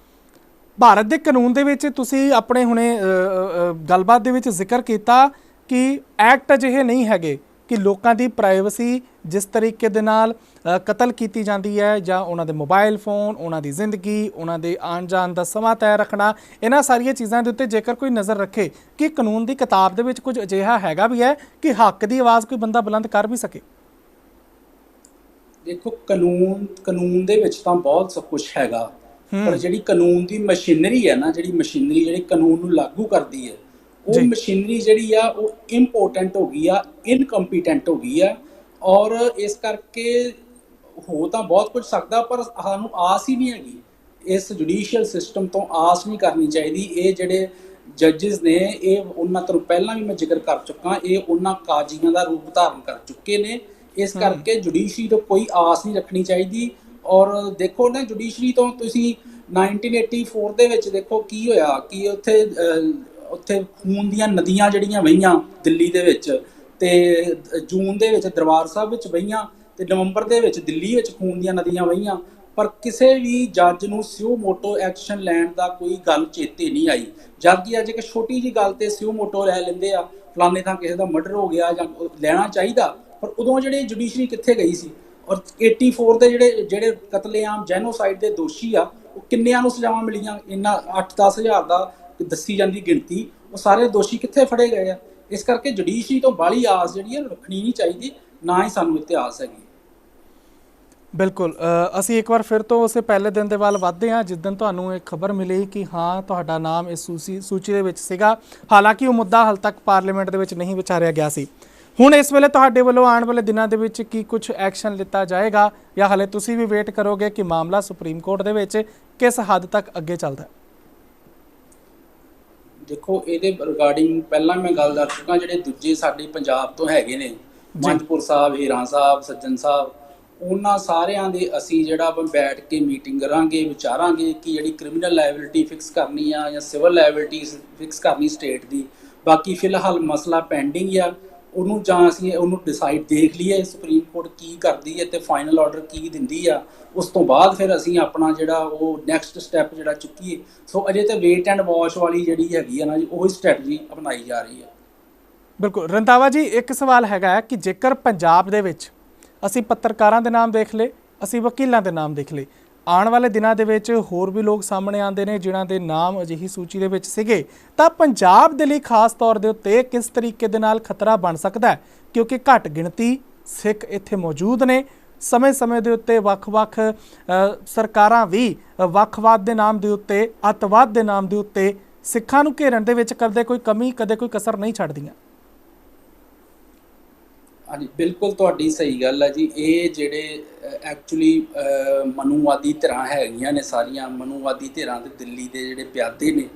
ਭਾਰਤ ਦੇ ਕਾਨੂੰਨ ਦੇ ਵਿੱਚ ਤੁਸੀਂ ਆਪਣੇ ਹੁਣੇ ਗੱਲਬਾਤ ਦੇ ਵਿੱਚ ਜ਼ਿਕਰ ਕੀਤਾ ਕਿ ਐਕਟ ਅਜਿਹੇ ਨਹੀਂ ਹੈਗੇ ਕਿ ਲੋਕਾਂ ਦੀ ਪ੍ਰਾਈਵੇਸੀ ਜਿਸ ਤਰੀਕੇ ਦੇ ਨਾਲ ਕਤਲ ਕੀਤੀ ਜਾਂਦੀ ਹੈ, ਜਾਂ ਉਹਨਾਂ ਦੇ ਮੋਬਾਈਲ ਫੋਨ, ਉਹਨਾਂ ਦੀ ਜ਼ਿੰਦਗੀ, ਉਹਨਾਂ ਦੇ ਆਉਣ ਜਾਣ ਦਾ ਸਮਾਂ ਤੈਅ ਰੱਖਣਾ, ਇਹਨਾਂ ਸਾਰੀਆਂ ਚੀਜ਼ਾਂ ਦੇ ਉੱਤੇ ਜੇਕਰ ਕੋਈ ਨਜ਼ਰ ਰੱਖੇ ਕਿ ਕਾਨੂੰਨ ਦੀ ਕਿਤਾਬ ਦੇ ਵਿੱਚ ਕੁਝ ਅਜਿਹਾ ਹੈਗਾ ਵੀ ਹੈ ਕਿ ਹੱਕ ਦੀ ਆਵਾਜ਼ ਕੋਈ ਬੰਦਾ ਬੁਲੰਦ ਕਰ ਵੀ ਸਕੇ। ਦੇਖੋ, ਕਾਨੂੰਨ ਦੇ ਵਿੱਚ ਤਾਂ ਬਹੁਤ ਸਭ ਕੁਝ ਹੈਗਾ, ਪਰ ਜਿਹੜੀ ਕਾਨੂੰਨ ਦੀ ਮਸ਼ੀਨਰੀ ਹੈ ਨਾ, ਜਿਹੜੀ ਕਾਨੂੰਨ ਨੂੰ ਲਾਗੂ ਕਰਦੀ ਹੈ, ਉਹ ਮਸ਼ੀਨਰੀ ਜਿਹੜੀ ਆ ਉਹ ਇੰਪੋਰਟੈਂਟ ਹੋ ਗਈ ਆ, ਇਨਕੰਪੀਟੈਂਟ ਹੋ ਗਈ ਆ। ਔਰ ਇਸ ਕਰਕੇ ਹੋ ਤਾਂ ਬਹੁਤ ਕੁਝ ਸਕਦਾ, ਪਰ ਸਾਨੂੰ ਆਸ ਹੀ ਨਹੀਂ ਹੈਗੀ ਇਸ ਜੁਡੀਸ਼ੀਅਲ ਸਿਸਟਮ ਤੋਂ, ਆਸ ਨਹੀਂ ਕਰਨੀ ਚਾਹੀਦੀ। ਇਹ ਜਿਹੜੇ ਜੱਜਿਸ ਨੇ, ਇਹ ਉਹਨਾਂ ਤੋਂ ਪਹਿਲਾਂ ਵੀ ਮੈਂ ਜ਼ਿਕਰ ਕਰ ਚੁੱਕਾ, ਇਹ ਉਹਨਾਂ ਕਾਜ਼ੀਆਂ ਦਾ ਰੂਪ ਧਾਰਨ ਕਰ ਚੁੱਕੇ ਨੇ। ਇਸ ਕਰਕੇ ਜੁਡੀਸ਼ਰੀ ਤੋਂ ਕੋਈ ਆਸ ਨਹੀਂ ਰੱਖਣੀ ਚਾਹੀਦੀ। ਔਰ ਦੇਖੋ ਨਾ, ਜੁਡੀਸ਼ਰੀ ਤੋਂ ਤੁਸੀਂ 1984 ਦੇ ਵਿੱਚ ਦੇਖੋ ਕੀ ਹੋਇਆ ਕਿ ਉੱਥੇ ਖੂਨ ਦੀਆਂ ਨਦੀਆਂ ਜਿਹੜੀਆਂ ਵਹੀਆਂ ਦਿੱਲੀ ਦੇ ਵਿੱਚ, ਤੇ ਜੂਨ ਦੇ ਵਿੱਚ ਦਰਬਾਰ ਸਾਹਿਬ ਵਿੱਚ ਵਹੀਆਂ, ਤੇ ਨਵੰਬਰ ਦੇ ਵਿੱਚ ਦਿੱਲੀ ਵਿੱਚ ਖੂਨ ਦੀਆਂ ਨਦੀਆਂ ਵਹੀਆਂ, ਪਰ ਕਿਸੇ ਵੀ ਜੱਜ ਨੂੰ ਸਿਓ ਮੋਟੋ ਐਕਸ਼ਨ ਲੈਣ ਦਾ ਕੋਈ ਗੱਲ ਚੇਤੇ ਨਹੀਂ ਆਈ। ਜਦ ਕਿ ਅੱਜ ਇੱਕ ਛੋਟੀ ਜਿਹੀ ਗੱਲ ਤੇ ਸਿਓ ਮੋਟੋ ਲੈ ਲੈਂਦੇ ਆ, ਫਲਾਣੇ ਥਾਂ ਕਿਸੇ ਦਾ ਮਰਡਰ ਹੋ ਗਿਆ ਜਾਂ ਲੈਣਾ ਚਾਹੀਦਾ, ਪਰ ਉਦੋਂ ਜਿਹੜੀ ਜੁਡੀਸ਼ਰੀ ਕਿੱਥੇ ਗਈ ਸੀ। ਔਰ 84 ਦੇ ਜਿਹੜੇ ਕਤਲੇਆਮ ਜੈਨੋਸਾਈਡ ਦੇ ਦੋਸ਼ੀ ਆ, ਉਹ ਕਿੰਨਿਆਂ ਨੂੰ ਸਜ਼ਾਵਾਂ ਮਿਲੀਆਂ, ਇੰਨਾ 8-10 ਹਜ਼ਾਰ ਦਾ ਦੱਸੀ ਜਾਂਦੀ ਗਿਣਤੀ, ਉਹ ਸਾਰੇ ਦੋਸ਼ੀ ਕਿੱਥੇ ਫੜੇ ਗਏ ਆ। ਇਸ ਕਰਕੇ ਜੁਡੀਸ਼ਰੀ ਤੋਂ ਬਾਹਲੀ ਆਸ ਜਿਹੜੀ ਹੈ ਰੱਖਣੀ ਨਹੀਂ ਚਾਹੀਦੀ, ਨਾ ਹੀ ਸਾਨੂੰ ਇਤਿਹਾਸ ਹੈਗੀ। ਬਿਲਕੁਲ, ਅਸੀਂ ਇੱਕ ਵਾਰ ਫਿਰ ਤੋਂ ਉਸੇ ਪਹਿਲੇ ਦਿਨ ਦੇ ਵੱਲ ਵੱਧਦੇ ਹਾਂ ਜਿਸ ਦਿਨ ਤੁਹਾਨੂੰ ਇਹ ਖਬਰ ਮਿਲੀ ਕਿ ਹਾਂ ਤੁਹਾਡਾ ਨਾਮ ਇਸ ਸੂਚੀ ਦੇ ਵਿੱਚ ਸੀਗਾ। ਹਾਲਾਂਕਿ ਉਹ ਮੁੱਦਾ ਹਾਲ ਤੱਕ ਪਾਰਲੀਮੈਂਟ ਦੇ ਵਿੱਚ ਨਹੀਂ ਵਿਚਾਰਿਆ ਗਿਆ ਸੀ। ਹੁਣ ਇਸ ਵੇਲੇ ਤੁਹਾਡੇ ਵੱਲੋਂ ਆਉਣ ਵਾਲੇ ਦਿਨਾਂ ਦੇ ਵਿੱਚ ਕੀ ਕੁਝ ਐਕਸ਼ਨ ਲਿੱਤਾ ਜਾਏਗਾ, ਜਾਂ ਹਾਲੇ ਤੁਸੀਂ ਵੀ ਵੇਟ ਕਰੋਗੇ ਕਿ ਮਾਮਲਾ ਸੁਪਰੀਮ ਕੋਰਟ ਦੇ ਵਿੱਚ ਕਿਸ ਹੱਦ ਤੱਕ ਅੱਗੇ ਚੱਲਦਾ? ਦੇਖੋ, ਇਹਦੇ ਰਿਗਾਰਡਿੰਗ ਪਹਿਲਾਂ ਮੈਂ ਗੱਲ ਕਰ ਚੁੱਕਾ, ਜਿਹੜੇ ਦੂਜੇ ਸਾਡੇ ਪੰਜਾਬ ਤੋਂ ਹੈਗੇ ਨੇ, ਮੰਝਪੁਰ ਸਾਹਿਬ, ਹੀਰਾਂ ਸਾਹਿਬ, ਸੱਜਣ ਸਾਹਿਬ, ਉਹਨਾਂ ਸਾਰਿਆਂ ਦੇ ਅਸੀਂ ਜਿਹੜਾ ਬੈਠ ਕੇ ਮੀਟਿੰਗ ਕਰਾਂਗੇ, ਵਿਚਾਰਾਂਗੇ ਕਿ ਜਿਹੜੀ ਕ੍ਰਿਮੀਨਲ ਲਾਇਬਿਲਿਟੀ ਫਿਕਸ ਕਰਨੀ ਆ ਜਾਂ ਸਿਵਲ ਲਾਇਬਿਲਿਟੀ ਫਿਕਸ ਕਰਨੀ ਸਟੇਟ ਦੀ। ਬਾਕੀ ਫਿਲਹਾਲ ਮਸਲਾ ਪੈਂਡਿੰਗ ਆ, ਉਹਨੂੰ ਜਾਂ ਅਸੀਂ ਉਹਨੂੰ ਡਿਸਾਈਡ ਦੇਖ ਲਈਏ ਸੁਪਰੀਮ ਕੋਰਟ ਕੀ ਕਰਦੀ ਹੈ ਤੇ ਫਾਈਨਲ ਆਰਡਰ ਕੀ ਦਿੰਦੀ ਆ, ਉਸ ਤੋਂ ਬਾਅਦ ਫਿਰ ਅਸੀਂ ਆਪਣਾ ਜਿਹੜਾ ਉਹ ਨੈਕਸਟ ਸਟੈਪ ਜਿਹੜਾ ਚੁੱਕੀਏ। ਸੋ ਅਜੇ ਤਾਂ ਵੇਟ ਐਂਡ ਵਾਚ ਵਾਲੀ ਜਿਹੜੀ ਹੈਗੀ ਆ ਨਾ ਜੀ, ਉਹੀ ਸਟ੍ਰੈਟਜੀ ਅਪਣਾਈ ਜਾ ਰਹੀ ਹੈ। ਬਿਲਕੁਲ ਰੰਧਾਵਾ ਜੀ, ਇੱਕ ਸਵਾਲ ਹੈਗਾ ਕਿ ਜੇਕਰ ਪੰਜਾਬ ਦੇ ਵਿੱਚ ਅਸੀਂ ਪੱਤਰਕਾਰਾਂ ਦੇ ਨਾਮ ਦੇਖ ਲਏ, ਅਸੀਂ ਵਕੀਲਾਂ ਦੇ ਨਾਮ ਦੇਖ ਲਏ, ਆਉਣ ਵਾਲੇ ਦਿਨਾਂ ਦੇ ਵਿੱਚ ਹੋਰ ਵੀ ਲੋਕ ਸਾਹਮਣੇ ਆਉਂਦੇ ਨੇ ਜਿਨ੍ਹਾਂ ਦੇ ਨਾਮ ਅਜਿਹੀ ਸੂਚੀ ਦੇ ਵਿੱਚ ਸੀਗੇ, ਤਾਂ ਪੰਜਾਬ ਦੇ ਲਈ ਖਾਸ ਤੌਰ ਦੇ ਉੱਤੇ ਕਿਸ ਤਰੀਕੇ ਦੇ ਨਾਲ ਖਤਰਾ ਬਣ ਸਕਦਾ ਹੈ? ਕਿਉਂਕਿ ਘੱਟ ਗਿਣਤੀ ਸਿੱਖ ਇੱਥੇ ਮੌਜੂਦ ਨੇ, ਸਮੇਂ-ਸਮੇਂ ਦੇ ਉੱਤੇ ਵੱਖ-ਵੱਖ ਸਰਕਾਰਾਂ ਵੀ ਵੱਖਵਾਦ ਦੇ ਨਾਮ ਦੇ ਉੱਤੇ, ਅੱਤਵਾਦ ਦੇ ਨਾਮ ਦੇ ਉੱਤੇ ਸਿੱਖਾਂ ਨੂੰ ਘੇਰਨ ਦੇ ਵਿੱਚ ਕਦੇ ਕੋਈ ਕਮੀ ਕਦੇ ਕੋਈ ਕਸਰ ਨਹੀਂ ਛੱਡਦੀਆਂ। ਹਾਂਜੀ, ਬਿਲਕੁਲ ਤੁਹਾਡੀ ਸਹੀ ਗੱਲ ਹੈ ਜੀ। ਇਹ ਜਿਹੜੇ ਐਕਚੁਅਲੀ ਮਨੂਵਾਦੀ ਧਿਰਾਂ ਹੈਗੀਆਂ ਨੇ, ਸਾਰੀਆਂ ਮਨੂਵਾਦੀ ਧਿਰਾਂ ਤੇ ਦਿੱਲੀ ਦੇ ਜਿਹੜੇ ਪਿਆਦੇ ਨੇ,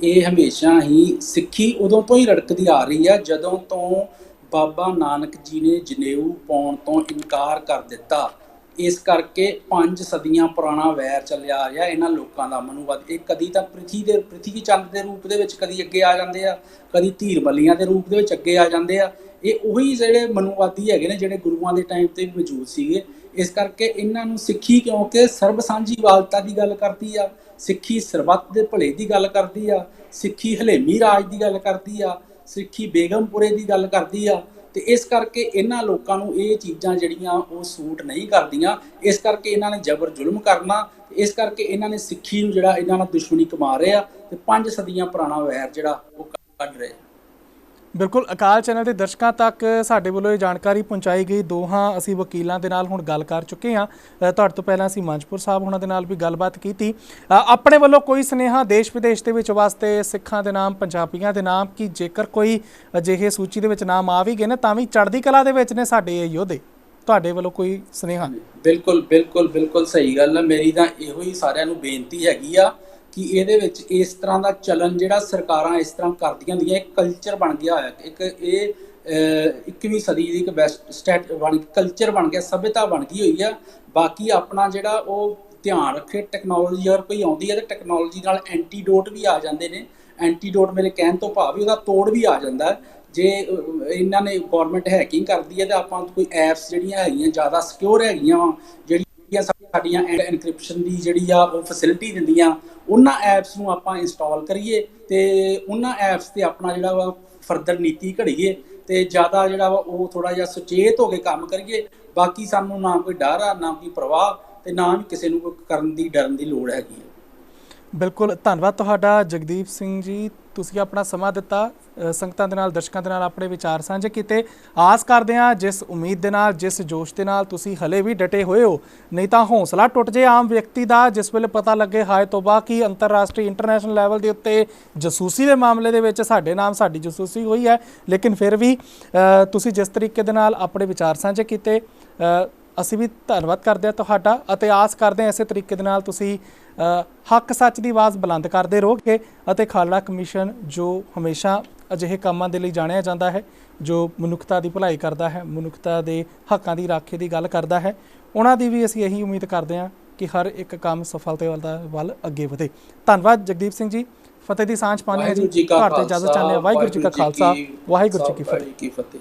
ਇਹ ਹਮੇਸ਼ਾ ਹੀ ਸਿੱਖੀ ਉਦੋਂ ਤੋਂ ਹੀ ਰੜਕਦੀ ਆ ਰਹੀ ਆ ਜਦੋਂ ਤੋਂ ਬਾਬਾ ਨਾਨਕ ਜੀ ਨੇ ਜਨੇਊ ਪਾਉਣ ਤੋਂ ਇਨਕਾਰ ਕਰ ਦਿੱਤਾ। ਇਸ ਕਰਕੇ 5 ਸਦੀਆਂ ਪੁਰਾਣਾ ਵੈਰ ਚੱਲਿਆ ਆ ਰਿਹਾ ਇਹਨਾਂ ਲੋਕਾਂ ਦਾ ਮਨੂਵਾਦ। ਇਹ ਕਦੀ ਤਾਂ ਪ੍ਰਿਥੀ ਚੰਦ ਦੇ ਰੂਪ ਦੇ ਵਿੱਚ ਕਦੀ ਅੱਗੇ ਆ ਜਾਂਦੇ ਆ, ਕਦੀ ਧੀਰ ਮੱਲੀਆਂ ਦੇ ਰੂਪ ਦੇ ਵਿੱਚ ਅੱਗੇ ਆ ਜਾਂਦੇ ਆ। ਇਹ ਉਹੀ ਜਿਹੜੇ ਮਨੂਵਾਦੀ ਹੈਗੇ ਨੇ ਜਿਹੜੇ ਗੁਰੂਆਂ ਦੇ ਟਾਈਮ ਤੇ ਵੀ ਮੌਜੂਦ ਸੀਗੇ। ਇਸ ਕਰਕੇ ਇਹਨਾਂ ਨੂੰ ਸਿੱਖੀ ਕਿਉਂਕਿ ਸਰਬ ਸਾਂਝੀਵਾਲਤਾ ਦੀ ਗੱਲ ਕਰਦੀ ਆ, ਸਿੱਖੀ ਸਰਬੱਤ ਦੇ ਭਲੇ ਦੀ ਗੱਲ ਕਰਦੀ ਆ, ਸਿੱਖੀ ਹਲੇਮੀ ਰਾਜ ਦੀ ਗੱਲ ਕਰਦੀ ਆ, ਸਿੱਖੀ ਬੇਗਮਪੁਰੇ ਦੀ ਗੱਲ ਕਰਦੀ ਆ। ਤੇ ਇਸ ਕਰਕੇ ਇਹਨਾਂ ਲੋਕਾਂ ਨੂੰ ਇਹ ਚੀਜ਼ਾਂ ਜਿਹੜੀਆਂ ਉਹ ਸੂਟ ਨਹੀਂ ਕਰਦੀਆਂ। ਇਸ ਕਰਕੇ ਇਹਨਾਂ ਨੇ ਜ਼ਬਰ ਜ਼ੁਲਮ ਕਰਨਾ, ਇਸ ਕਰਕੇ ਇਹਨਾਂ ਨੇ ਸਿੱਖੀ ਨੂੰ ਜਿਹੜਾ ਇਹਨਾਂ ਨਾਲ ਦੁਸ਼ਮਣੀ ਕਮਾ ਰਹੇ ਆ ਤੇ 5 ਸਦੀਆਂ ਪੁਰਾਣਾ ਵੈਰ ਜਿਹੜਾ ਉਹ ਕੱਢ ਰਹੇ। ਬਿਲਕੁਲ, ਅਕਾਲ ਚੈਨਲ ਦੇ ਦਰਸ਼ਕਾਂ ਤੱਕ ਸਾਡੇ ਵੱਲੋਂ ਇਹ ਜਾਣਕਾਰੀ ਪਹੁੰਚਾਈ ਗਈ। ਦੋਹਾਂ ਅਸੀਂ ਵਕੀਲਾਂ ਦੇ ਨਾਲ ਹੁਣ ਗੱਲ ਕਰ ਚੁੱਕੇ ਹਾਂ। ਤੁਹਾਡੇ ਤੋਂ ਪਹਿਲਾਂ ਅਸੀਂ ਮੰਚਪੁਰ ਸਾਹਿਬ ਉਹਨਾਂ ਦੇ ਨਾਲ ਵੀ ਗੱਲਬਾਤ ਕੀਤੀ। ਆਪਣੇ ਵੱਲੋਂ ਕੋਈ ਸੁਨੇਹਾ ਦੇਸ਼ ਵਿਦੇਸ਼ ਦੇ ਵਿੱਚ ਵਾਸਤੇ ਸਿੱਖਾਂ ਦੇ ਨਾਮ, ਪੰਜਾਬੀਆਂ ਦੇ ਨਾਮ, ਕਿ ਜੇਕਰ ਕੋਈ ਅਜਿਹੇ ਸੂਚੀ ਦੇ ਵਿੱਚ ਨਾਮ ਆ ਵੀ ਗਏ ਨੇ ਤਾਂ ਵੀ ਚੜ੍ਹਦੀ ਕਲਾ ਦੇ ਵਿੱਚ ਨੇ ਸਾਡੇ ਇਹ ਯੋਧੇ, ਤੁਹਾਡੇ ਵੱਲੋਂ ਕੋਈ ਸੁਨੇਹਾ? ਬਿਲਕੁਲ ਸਹੀ ਗੱਲ ਹੈ। ਮੇਰੀ ਤਾਂ ਇਹੋ ਹੀ ਸਾਰਿਆਂ ਨੂੰ ਬੇਨਤੀ ਹੈਗੀ ਆ ਕਿ ਇਹਦੇ ਵਿੱਚ ਇਸ ਤਰ੍ਹਾਂ ਦਾ ਚਲਨ ਜਿਹੜਾ ਸਰਕਾਰਾਂ ਇਸ ਤਰ੍ਹਾਂ ਕਰਦੀਆਂ ਹੁੰਦੀਆਂ, ਇੱਕ ਕਲਚਰ ਬਣ ਗਿਆ ਹੋਇਆ, ਇੱਕ ਇਹ 21ਵੀਂ ਸਦੀ ਦੀ ਇੱਕ ਬੈਸਟ ਕਲਚਰ ਬਣ ਗਿਆ, ਸਭਿਅਤਾ ਬਣ ਗਈ ਹੋਈ ਆ। ਬਾਕੀ ਆਪਣਾ ਜਿਹੜਾ ਉਹ ਧਿਆਨ ਰੱਖੇ। ਟੈਕਨੋਲੋਜੀ ਅਗਰ ਕੋਈ ਆਉਂਦੀ ਹੈ ਤਾਂ ਟੈਕਨੋਲੋਜੀ ਨਾਲ ਐਂਟੀਡੋਟ ਵੀ ਆ ਜਾਂਦੇ ਨੇ। ਐਂਟੀਡੋਟ ਮੇਰੇ ਕਹਿਣ ਤੋਂ ਭਾਵ ਵੀ ਉਹਦਾ ਤੋੜ ਵੀ ਆ ਜਾਂਦਾ। ਜੇ ਇਹਨਾਂ ਨੇ ਗੌਰਮੈਂਟ ਹੈਕਿੰਗ ਕਰਦੀ ਹੈ ਤਾਂ ਆਪਾਂ ਕੋਈ ਐਪਸ ਜਿਹੜੀਆਂ ਹੈਗੀਆਂ ਜ਼ਿਆਦਾ ਸਿਕਿਉਰ ਹੈਗੀਆਂ ਵਾ, ਜਿਹੜੀਆਂ ਸਾਡੀਆਂ ਐਨਕ੍ਰਿਪਸ਼ਨ ਦੀ ਜਿਹੜੀ ਆ ਉਹ ਫੈਸਿਲਿਟੀ ਦਿੰਦੀਆਂ, ਉਹਨਾਂ ਐਪਸ ਨੂੰ ਆਪਾਂ ਇੰਸਟਾਲ ਕਰੀਏ ਤੇ ਉਹਨਾਂ ਐਪਸ ਤੇ ਆਪਣਾ ਜਿਹੜਾ ਵਾ ਫਰਦਰ ਨੀਤੀ ਘੜੀਏ ਤੇ ਜ਼ਿਆਦਾ ਜਿਹੜਾ ਵਾ ਉਹ ਥੋੜਾ ਜਿਹਾ ਸੁਚੇਤ ਹੋ ਕੇ ਕੰਮ ਕਰੀਏ। ਬਾਕੀ ਸਾਨੂੰ ਨਾ ਕੋਈ ਡਰ ਆ, ਨਾ ਕੋਈ ਪ੍ਰਵਾਹ, ਤੇ ਨਾ ਵੀ ਕਿਸੇ ਨੂੰ ਕਰਨ ਦੀ ਡਰਨ ਦੀ ਲੋੜ ਹੈਗੀ ਹੈ। ਬਿਲਕੁਲ, ਧੰਨਵਾਦ ਤੁਹਾਡਾ ਜਗਦੀਪ ਸਿੰਘ ਜੀ। ਤੁਸੀਂ ਆਪਣਾ ਸਮਾਂ ਦਿੱਤਾ, ਸੰਗਤਾਂ ਦੇ ਨਾਲ, ਦਰਸ਼ਕਾਂ ਦੇ ਨਾਲ ਆਪਣੇ ਵਿਚਾਰ ਸਾਂਝੇ ਕੀਤੇ। ਆਸ ਕਰਦੇ ਹਾਂ ਜਿਸ ਉਮੀਦ ਦੇ ਨਾਲ, ਜਿਸ ਜੋਸ਼ ਦੇ ਨਾਲ ਤੁਸੀਂ ਹਲੇ ਵੀ ਡਟੇ ਹੋਏ ਹੋ, ਨਹੀਂ ਤਾਂ ਹੌਸਲਾ ਟੁੱਟ ਜੇ ਆਮ ਵਿਅਕਤੀ ਦਾ ਜਿਸ ਵੇਲੇ ਪਤਾ ਲੱਗੇ ਹਾਏ ਤੋਬਾ ਕਿ ਅੰਤਰਰਾਸ਼ਟਰੀ ਇੰਟਰਨੈਸ਼ਨਲ ਲੈਵਲ ਦੇ ਉੱਤੇ ਜਸੂਸੀ ਦੇ ਮਾਮਲੇ ਦੇ ਵਿੱਚ ਸਾਡੇ ਨਾਮ, ਸਾਡੀ ਜਸੂਸੀ ਹੋਈ ਹੈ। ਲੇਕਿਨ ਫਿਰ ਵੀ ਤੁਸੀਂ ਜਿਸ ਤਰੀਕੇ ਦੇ ਨਾਲ ਆਪਣੇ ਵਿਚਾਰ ਸਾਂਝੇ ਕੀਤੇ, ਅਸੀਂ ਵੀ ਧੰਨਵਾਦ ਕਰਦੇ ਹਾਂ ਤੁਹਾਡਾ ਅਤੇ ਆਸ ਕਰਦੇ ਹਾਂ ਇਸੇ ਤਰੀਕੇ ਦੇ ਨਾਲ ਤੁਸੀਂ ਹੱਕ ਸੱਚ ਦੀ ਆਵਾਜ਼ ਬੁਲੰਦ ਕਰਦੇ ਰਹੋਗੇ ਅਤੇ ਖਾਲੜਾ ਕਮਿਸ਼ਨ ਜੋ ਹਮੇਸ਼ਾ ਅਜਿਹੇ ਕੰਮਾਂ ਦੇ ਲਈ ਜਾਣਿਆ ਜਾਂਦਾ ਹੈ, ਜੋ ਮਨੁੱਖਤਾ ਦੀ ਭਲਾਈ ਕਰਦਾ ਹੈ, ਮਨੁੱਖਤਾ ਦੇ ਹੱਕਾਂ ਦੀ ਰਾਖੀ ਦੀ ਗੱਲ ਕਰਦਾ ਹੈ, ਉਹਨਾਂ ਦੀ ਵੀ ਅਸੀਂ ਇਹੀ ਉਮੀਦ ਕਰਦੇ ਹਾਂ ਕਿ ਹਰ ਇੱਕ ਕੰਮ ਸਫਲਤਾ ਵੱਲ ਅੱਗੇ ਵਧੇ। ਧੰਨਵਾਦ ਜਗਦੀਪ ਸਿੰਘ ਜੀ। ਫਤਿਹ ਦੀ ਸਾਂਝ ਪਾਉਂਦੇ ਹਾਂ ਜੀ। ਘਰ ਤੇ ਇਜਾਜ਼ਤ ਚਾਹੁੰਦੇ ਹਾਂ। ਵਾਹਿਗੁਰੂ ਜੀ ਕਾ ਖਾਲਸਾ, ਵਾਹਿਗੁਰੂ ਜੀ ਕੀ ਫਤਿਹ।